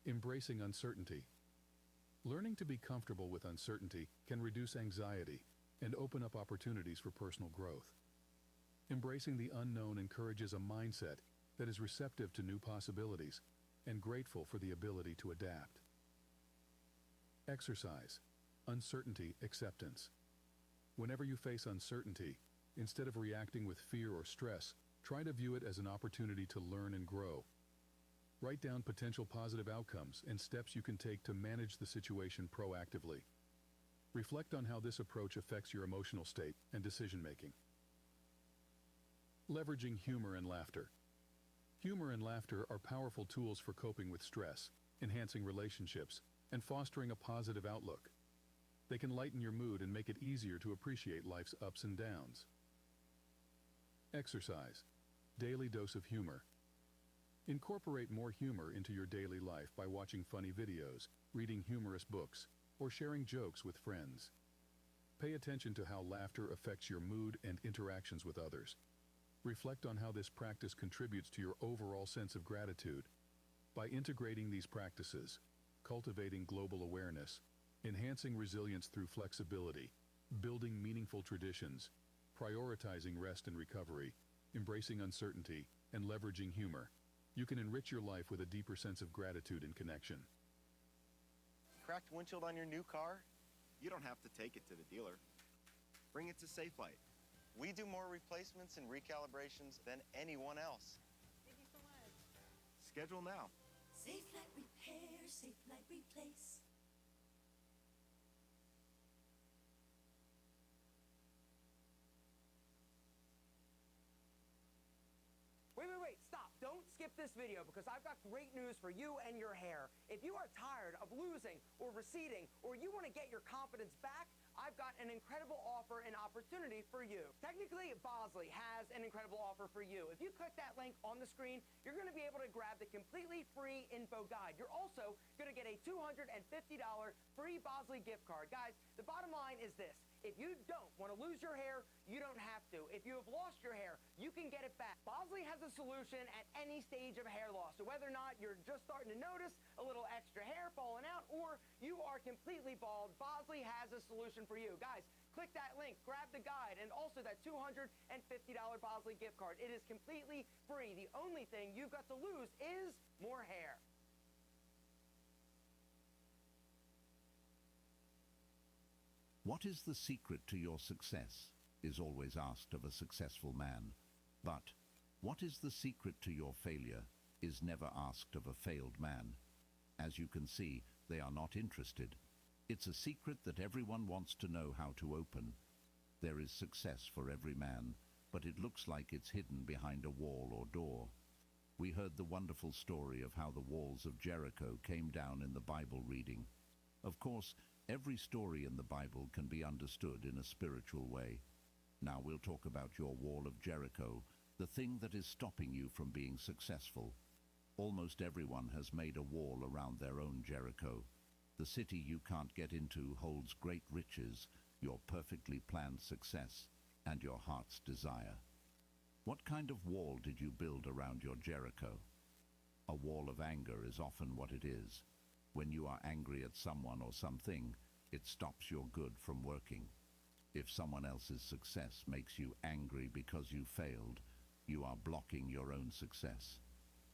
Embracing uncertainty. Learning to be comfortable with uncertainty can reduce anxiety and open up opportunities for personal growth. Embracing the unknown encourages a mindset that is receptive to new possibilities and grateful for the ability to adapt. Exercise. Uncertainty acceptance. Whenever you face uncertainty, instead of reacting with fear or stress, try to view it as an opportunity to learn and grow. Write down potential positive outcomes and steps you can take to manage the situation proactively. Reflect on how this approach affects your emotional state and decision-making. Leveraging humor and laughter. Humor and laughter are powerful tools for coping with stress, enhancing relationships, and fostering a positive outlook. They can lighten your mood and make it easier to appreciate life's ups and downs. Exercise. Daily dose of humor. Incorporate more humor into your daily life by watching funny videos, reading humorous books, or sharing jokes with friends. Pay attention to how laughter affects your mood and interactions with others. Reflect on how this practice contributes to your overall sense of gratitude. By integrating these practices, cultivating global awareness, enhancing resilience through flexibility, building meaningful traditions, prioritizing rest and recovery, embracing uncertainty, and leveraging humor, you can enrich your life with a deeper sense of gratitude and connection. Cracked windshield on your new car? You don't have to take it to the dealer. Bring it to Safelite. We do more replacements and recalibrations than anyone else. Thank you so much. Schedule now. Safelite Repair, Safelite Replace. Wait, stop. Don't skip this video because I've got great news for you and your hair. If you are tired of losing or receding, or you want to get your confidence back, I've got an incredible offer and opportunity for you. Technically, Bosley has an incredible offer for you. If you click that link on the screen, you're going to be able to grab the completely free info guide. You're also going to get a $250 free Bosley gift card. Guys, the bottom line is this. If you don't want to lose your hair, you don't have to. If you have lost your hair, you can get it back. Bosley has a solution at any stage of hair loss. So whether or not you're just starting to notice a little extra hair falling out or you are completely bald, Bosley has a solution for you. Guys, click that link, grab the guide, and also that $250 Bosley gift card. It is completely free. The only thing you've got to lose is more hair. What is the secret to your success is always asked of a successful man. But what is the secret to your failure is never asked of a failed man. As you can see, they are not interested. It's a secret that everyone wants to know how to open. There is success for every man, but it looks like it's hidden behind a wall or door. We heard the wonderful story of how the walls of Jericho came down in the Bible reading. Of course, every story in the Bible can be understood in a spiritual way. Now we'll talk about your wall of Jericho, the thing that is stopping you from being successful. Almost everyone has made a wall around their own Jericho. The city you can't get into holds great riches, your perfectly planned success, and your heart's desire. What kind of wall did you build around your Jericho? A wall of anger is often what it is. When you are angry at someone or something, it stops your good from working. If someone else's success makes you angry because you failed, you are blocking your own success.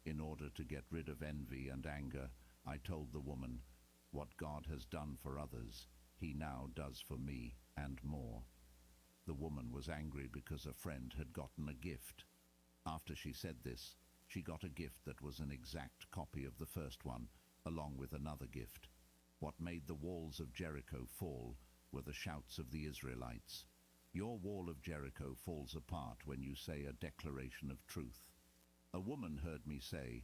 In order to get rid of envy and anger, I told the woman, "What God has done for others, He now does for me and more." The woman was angry because a friend had gotten a gift. After she said this, she got a gift that was an exact copy of the first one, along with another gift. What made the walls of Jericho fall were the shouts of the Israelites. Your wall of Jericho falls apart when you say a declaration of truth. A woman heard me say,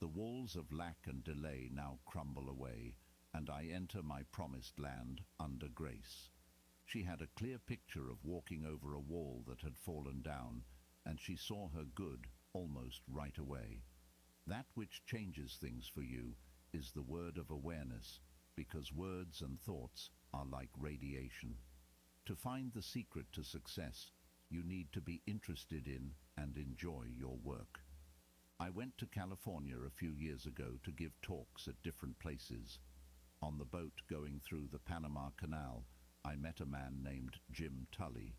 "The walls of lack and delay now crumble away, and I enter my promised land under grace." She had a clear picture of walking over a wall that had fallen down, and she saw her good almost right away. That which changes things for you is the word of awareness, because words and thoughts are like radiation. To find the secret to success, you need to be interested in and enjoy your work. I went to California a few years ago to give talks at different places. On the boat going through the Panama Canal, I met a man named Jim Tully.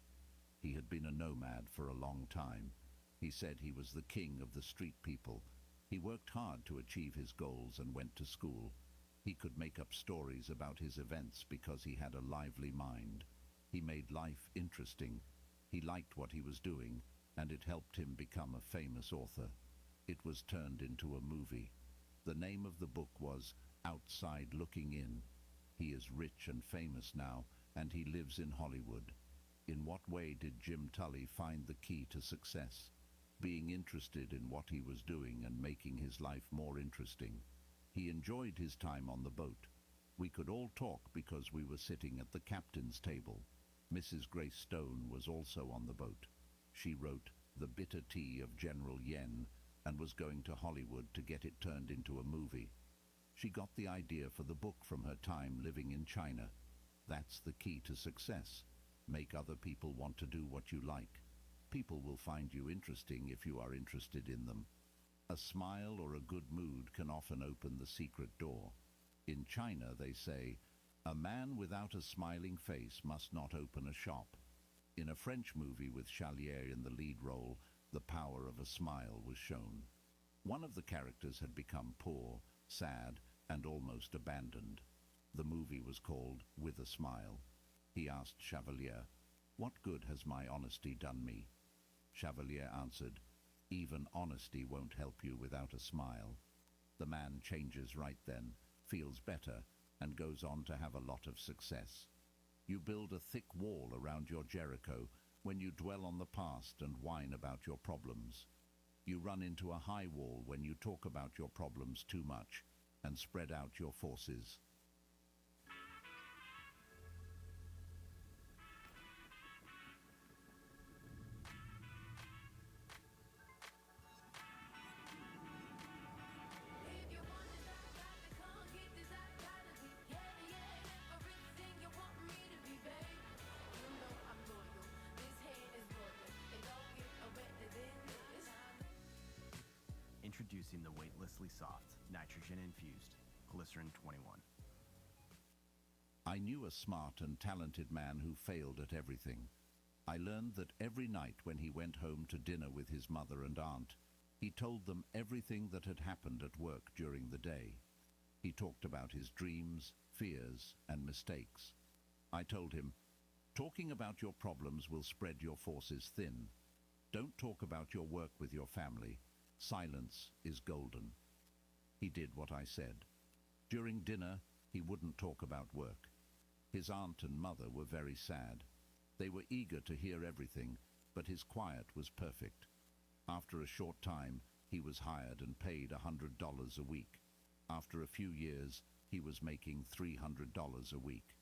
He had been a nomad for a long time. He said he was the king of the street people. He worked hard to achieve his goals and went to school. He could make up stories about his events because he had a lively mind. He made life interesting. He liked what he was doing, and it helped him become a famous author. It was turned into a movie. The name of the book was Outside Looking In. He is rich and famous now, and he lives in Hollywood. In what way did Jim Tully find the key to success? Being interested in what he was doing and making his life more interesting. He enjoyed his time on the boat. We could all talk because we were sitting at the captain's table. Mrs. Grace Stone was also on the boat. She wrote The Bitter Tea of General Yen and was going to Hollywood to get it turned into a movie. She got the idea for the book from her time living in China. That's the key to success. Make other people want to do what you like. People will find you interesting if you are interested in them. A smile or a good mood can often open the secret door. In China, they say, a man without a smiling face must not open a shop. In a French movie with Chalier in the lead role, the power of a smile was shown. One of the characters had become poor, sad, and almost abandoned. The movie was called With a Smile. He asked Chevalier, "What good has my honesty done me?" Chevalier answered, "Even honesty won't help you without a smile." The man changes right then, feels better, and goes on to have a lot of success. You build a thick wall around your Jericho when you dwell on the past and whine about your problems. You run into a high wall when you talk about your problems too much and spread out your forces. Introducing the weightlessly soft, nitrogen-infused Glycerin 21. I knew a smart and talented man who failed at everything. I learned that every night when he went home to dinner with his mother and aunt, he told them everything that had happened at work during the day. He talked about his dreams, fears, and mistakes. I told him, "Talking about your problems will spread your forces thin. Don't talk about your work with your family. Silence is golden." He did what I said. During dinner, he wouldn't talk about work. His aunt and mother were very sad. They were eager to hear everything, but his quiet was perfect. After a short time, he was hired and paid $100 a week. After a few years, he was making $300 a week.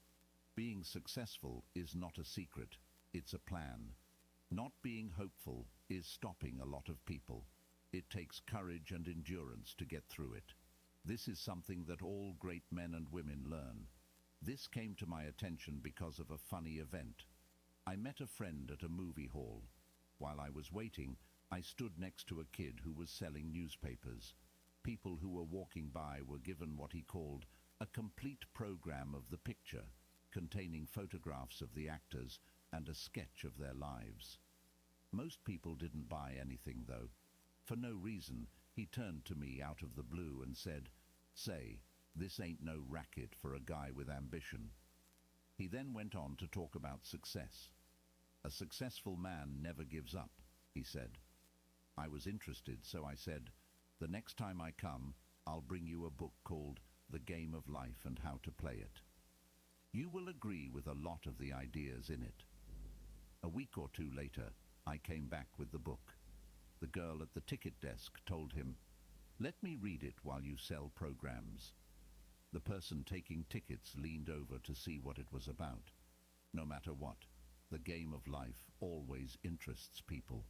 Being successful is not a secret, it's a plan. Not being hopeful is stopping a lot of people. It takes courage and endurance to get through it. This is something that all great men and women learn. This came to my attention because of a funny event. I met a friend at a movie hall. While I was waiting, I stood next to a kid who was selling newspapers. People who were walking by were given what he called a complete program of the picture, containing photographs of the actors and a sketch of their lives. Most people didn't buy anything, though. For no reason, he turned to me out of the blue and said, "Say, this ain't no racket for a guy with ambition." He then went on to talk about success. "A successful man never gives up," he said. I was interested, so I said, "The next time I come, I'll bring you a book called The Game of Life and How to Play It. You will agree with a lot of the ideas in it." A week or two later, I came back with the book. The girl at the ticket desk told him, "Let me read it while you sell programs." The person taking tickets leaned over to see what it was about. No matter what, the game of life always interests people.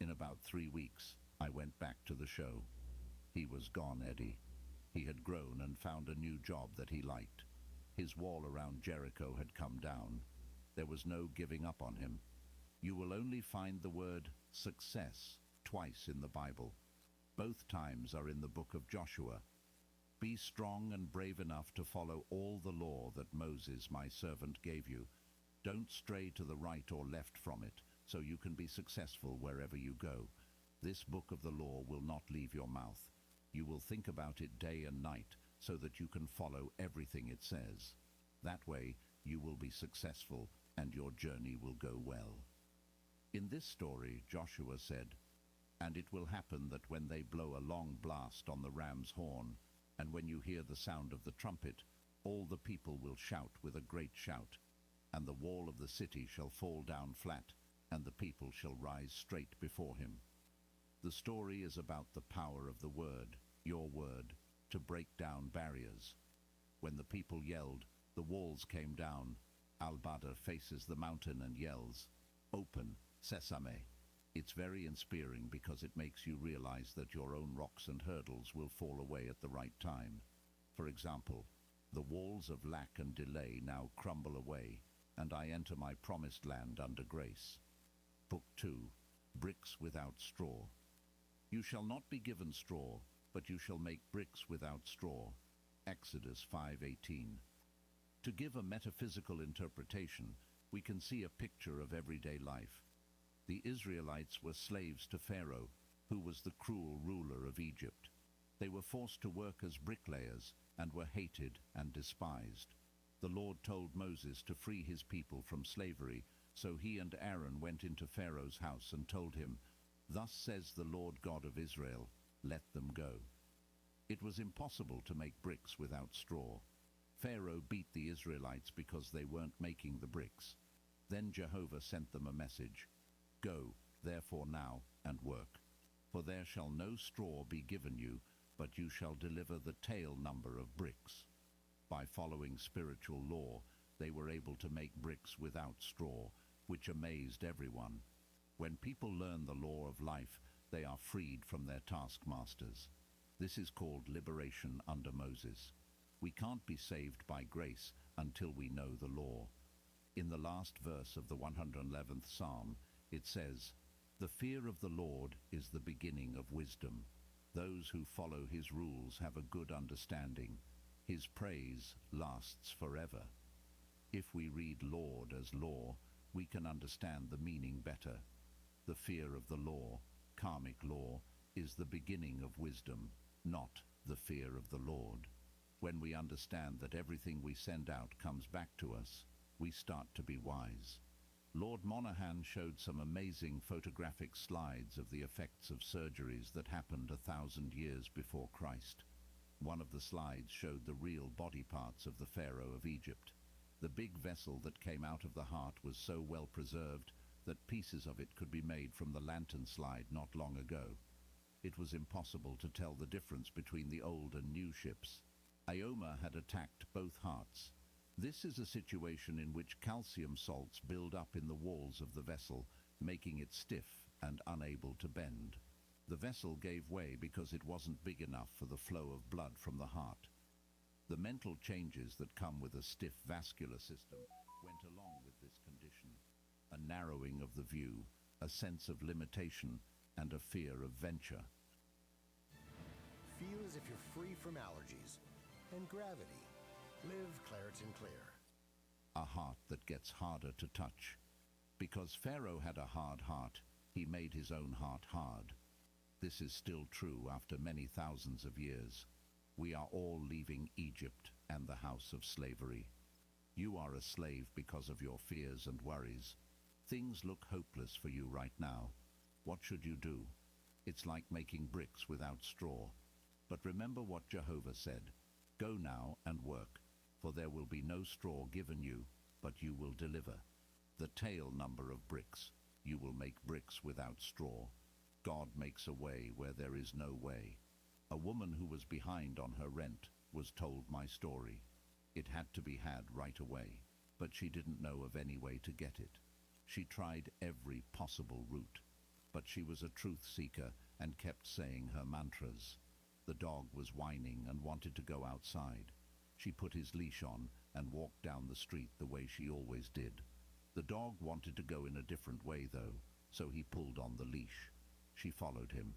In about 3 weeks, I went back to the show. He was gone, Eddie. He had grown and found a new job that he liked. His wall around Jericho had come down. There was no giving up on him. You will only find the word success twice in the Bible. Both times are in the book of Joshua. "Be strong and brave enough to follow all the law that Moses, my servant, gave you. Don't stray to the right or left from it, so you can be successful wherever you go. This book of the law will not leave your mouth. You will think about it day and night, so that you can follow everything it says. That way, you will be successful, and your journey will go well." In this story, Joshua said, "And it will happen that when they blow a long blast on the ram's horn, and when you hear the sound of the trumpet, all the people will shout with a great shout, and the wall of the city shall fall down flat, and the people shall rise straight before him." The story is about the power of the word, your word, to break down barriers. When the people yelled, the walls came down. Al-Badr faces the mountain and yells, "Open, Sesame." It's very inspiring because it makes you realize that your own rocks and hurdles will fall away at the right time. For example, the walls of lack and delay now crumble away, and I enter my promised land under grace. Book 2, Bricks Without Straw. You shall not be given straw, but you shall make bricks without straw. Exodus 5:18. To give a metaphysical interpretation, we can see a picture of everyday life. The Israelites were slaves to Pharaoh, who was the cruel ruler of Egypt. They were forced to work as bricklayers and were hated and despised. The Lord told Moses to free his people from slavery, so he and Aaron went into Pharaoh's house and told him, "Thus says the Lord God of Israel, let them go." It was impossible to make bricks without straw. Pharaoh beat the Israelites because they weren't making the bricks. Then Jehovah sent them a message, "Go, therefore now, and work. For there shall no straw be given you, but you shall deliver the tail number of bricks." By following spiritual law, they were able to make bricks without straw, which amazed everyone. When people learn the law of life, they are freed from their taskmasters. This is called liberation under Moses. We can't be saved by grace until we know the law. In the last verse of the 111th Psalm, it says, "The fear of the Lord is the beginning of wisdom. Those who follow his rules have a good understanding. His praise lasts forever." If we read Lord as law, we can understand the meaning better. The fear of the law, karmic law, is the beginning of wisdom, not the fear of the Lord. When we understand that everything we send out comes back to us, we start to be wise. Lord Monaghan showed some amazing photographic slides of the effects of surgeries that happened 1,000 years before Christ. One of the slides showed the real body parts of the Pharaoh of Egypt. The big vessel that came out of the heart was so well preserved that pieces of it could be made from the lantern slide not long ago. It was impossible to tell the difference between the old and new ships. Ioma had attacked both hearts. This is a situation in which calcium salts build up in the walls of the vessel, making it stiff and unable to bend. The vessel gave way because it wasn't big enough for the flow of blood from the heart. The mental changes that come with a stiff vascular system went along with this condition. A narrowing of the view, a sense of limitation, and a fear of venture. Feel as if you're free from allergies and gravity. Live Claritin Clear. A heart that gets harder to touch. Because Pharaoh had a hard heart, he made his own heart hard. This is still true after many thousands of years. We are all leaving Egypt and the house of slavery. You are a slave because of your fears and worries. Things look hopeless for you right now. What should you do? It's like making bricks without straw. But remember what Jehovah said. Go now and work, for there will be no straw given you, but you will deliver the tail number of bricks. You will make bricks without straw. God makes a way where there is no way. A woman who was behind on her rent was told my story. It had to be had right away, but she didn't know of any way to get it. She tried every possible route, but she was a truth seeker and kept saying her mantras. The dog was whining and wanted to go outside. She put his leash on and walked down the street the way she always did. The dog wanted to go in a different way, though, so he pulled on the leash. She followed him.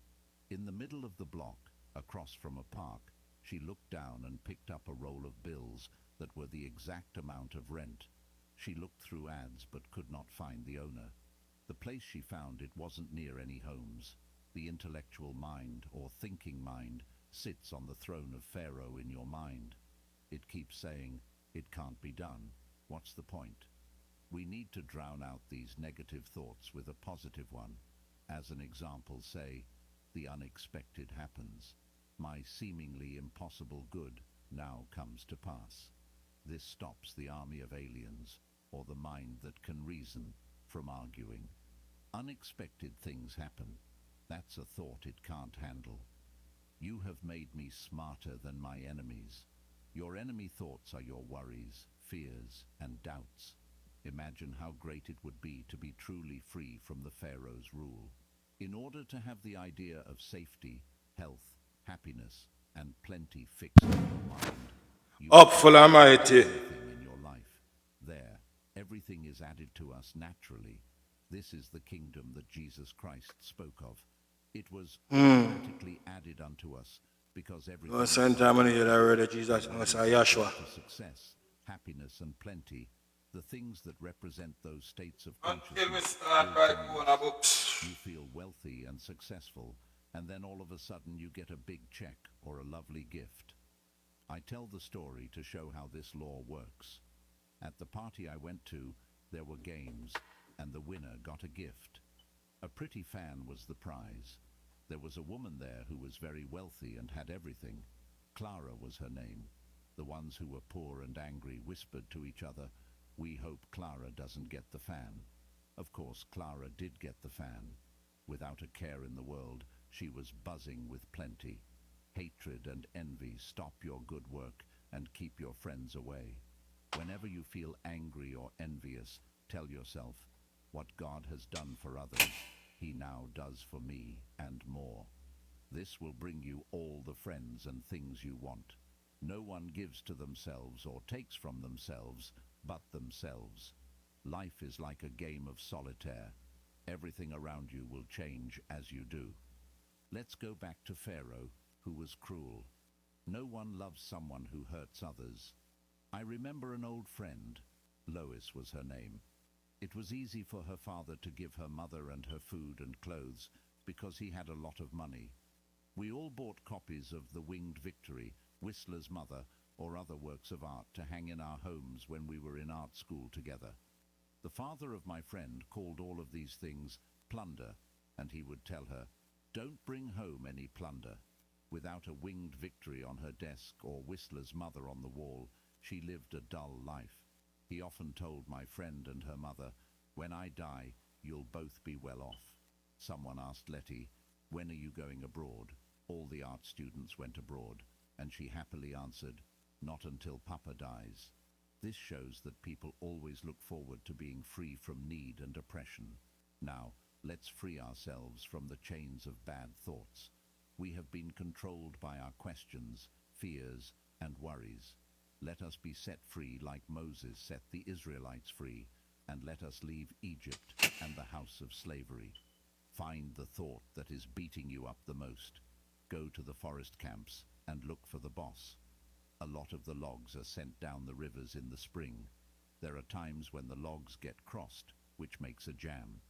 In the middle of the block, across from a park, she looked down and picked up a roll of bills that were the exact amount of rent. She looked through ads but could not find the owner. The place she found it wasn't near any homes. The intellectual mind, or thinking mind, sits on the throne of Pharaoh in your mind. It keeps saying, "It can't be done. What's the point?" We need to drown out these negative thoughts with a positive one. As an example, say, "The unexpected happens. My seemingly impossible good now comes to pass." This stops the army of aliens, or the mind that can reason, from arguing. Unexpected things happen. That's a thought it can't handle. You have made me smarter than my enemies. Your enemy thoughts are your worries, fears, and doubts. Imagine how great it would be to be truly free from the Pharaoh's rule. In order to have the idea of safety, health, happiness, and plenty fixed in your mind, you Upful Almighty. everything in your life. There, everything is added to us naturally. This is the kingdom that Jesus Christ spoke of. It was automatically added unto us because everything Oh, Saint Germany, you heard of Jesus, oh, Sir Yahshua. to success, happiness, and plenty, the things that represent those states of consciousness. You feel wealthy and successful, and then all of a sudden you get a big check or a lovely gift. I tell the story to show how this law works. At the party I went to, there were games, and the winner got a gift. A pretty fan was the prize. There was a woman there who was very wealthy and had everything. Clara was her name. The ones who were poor and angry whispered to each other, "We hope Clara doesn't get the fan." Of course, Clara did get the fan. Without a care in the world, she was buzzing with plenty. Hatred and envy stop your good work and keep your friends away. Whenever you feel angry or envious, tell yourself, "What God has done for others, He now does for me and more." This will bring you all the friends and things you want. No one gives to themselves or takes from themselves, but themselves. Life is like a game of solitaire. Everything around you will change as you do. Let's go back to Pharaoh, who was cruel. No one loves someone who hurts others. I remember an old friend. Lois was her name. It was easy for her father to give her mother and her food and clothes because he had a lot of money. We all bought copies of The Winged Victory, Whistler's Mother, or other works of art to hang in our homes when we were in art school together. The father of my friend called all of these things plunder, and he would tell her, "Don't bring home any plunder." Without a Winged Victory on her desk or Whistler's Mother on the wall, she lived a dull life. He often told my friend and her mother, "When I die, you'll both be well off." Someone asked Letty, "When are you going abroad?" All the art students went abroad, and she happily answered, "Not until Papa dies." This shows that people always look forward to being free from need and oppression. Now, let's free ourselves from the chains of bad thoughts. We have been controlled by our questions, fears, and worries. Let us be set free like Moses set the Israelites free, and let us leave Egypt and the house of slavery. Find the thought that is beating you up the most. Go to the forest camps and look for the boss. A lot of the logs are sent down the rivers in the spring. There are times when the logs get crossed, which makes a jam.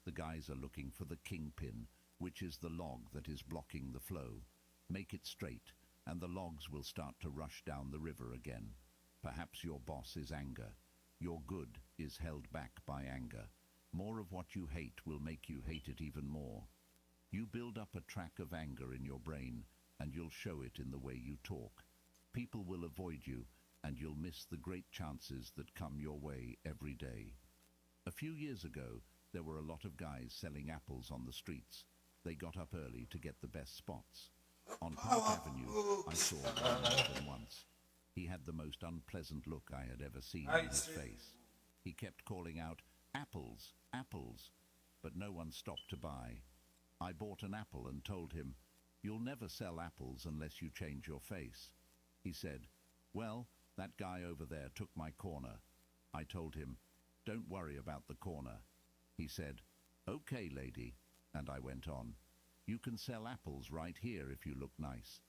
The guys are looking for the kingpin, which is the log that is blocking the flow. Make it straight, and the logs will start to rush down the river again. Perhaps your boss is anger. Your good is held back by anger. More of what you hate will make you hate it even more. You build up a track of anger in your brain, and you'll show it in the way you talk. People will avoid you, and you'll miss the great chances that come your way every day. A few years ago, there were a lot of guys selling apples on the streets. They got up early to get the best spots. On Park Avenue, I saw one more than once. He had the most unpleasant look I had ever seen on his face. He kept calling out, "Apples, apples," but no one stopped to buy. I bought an apple and told him, "You'll never sell apples unless you change your face." He said, "Well, that guy over there took my corner." I told him, "Don't worry about the corner." He said, "Okay, lady," and I went on, "You can sell apples right here if you look nice."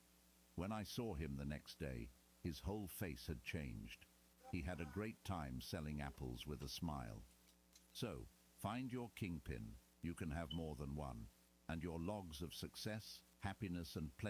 When I saw him the next day, his whole face had changed. He had a great time selling apples with a smile. So, find your kingpin. You can have more than one. And your logs of success, happiness, and pleasure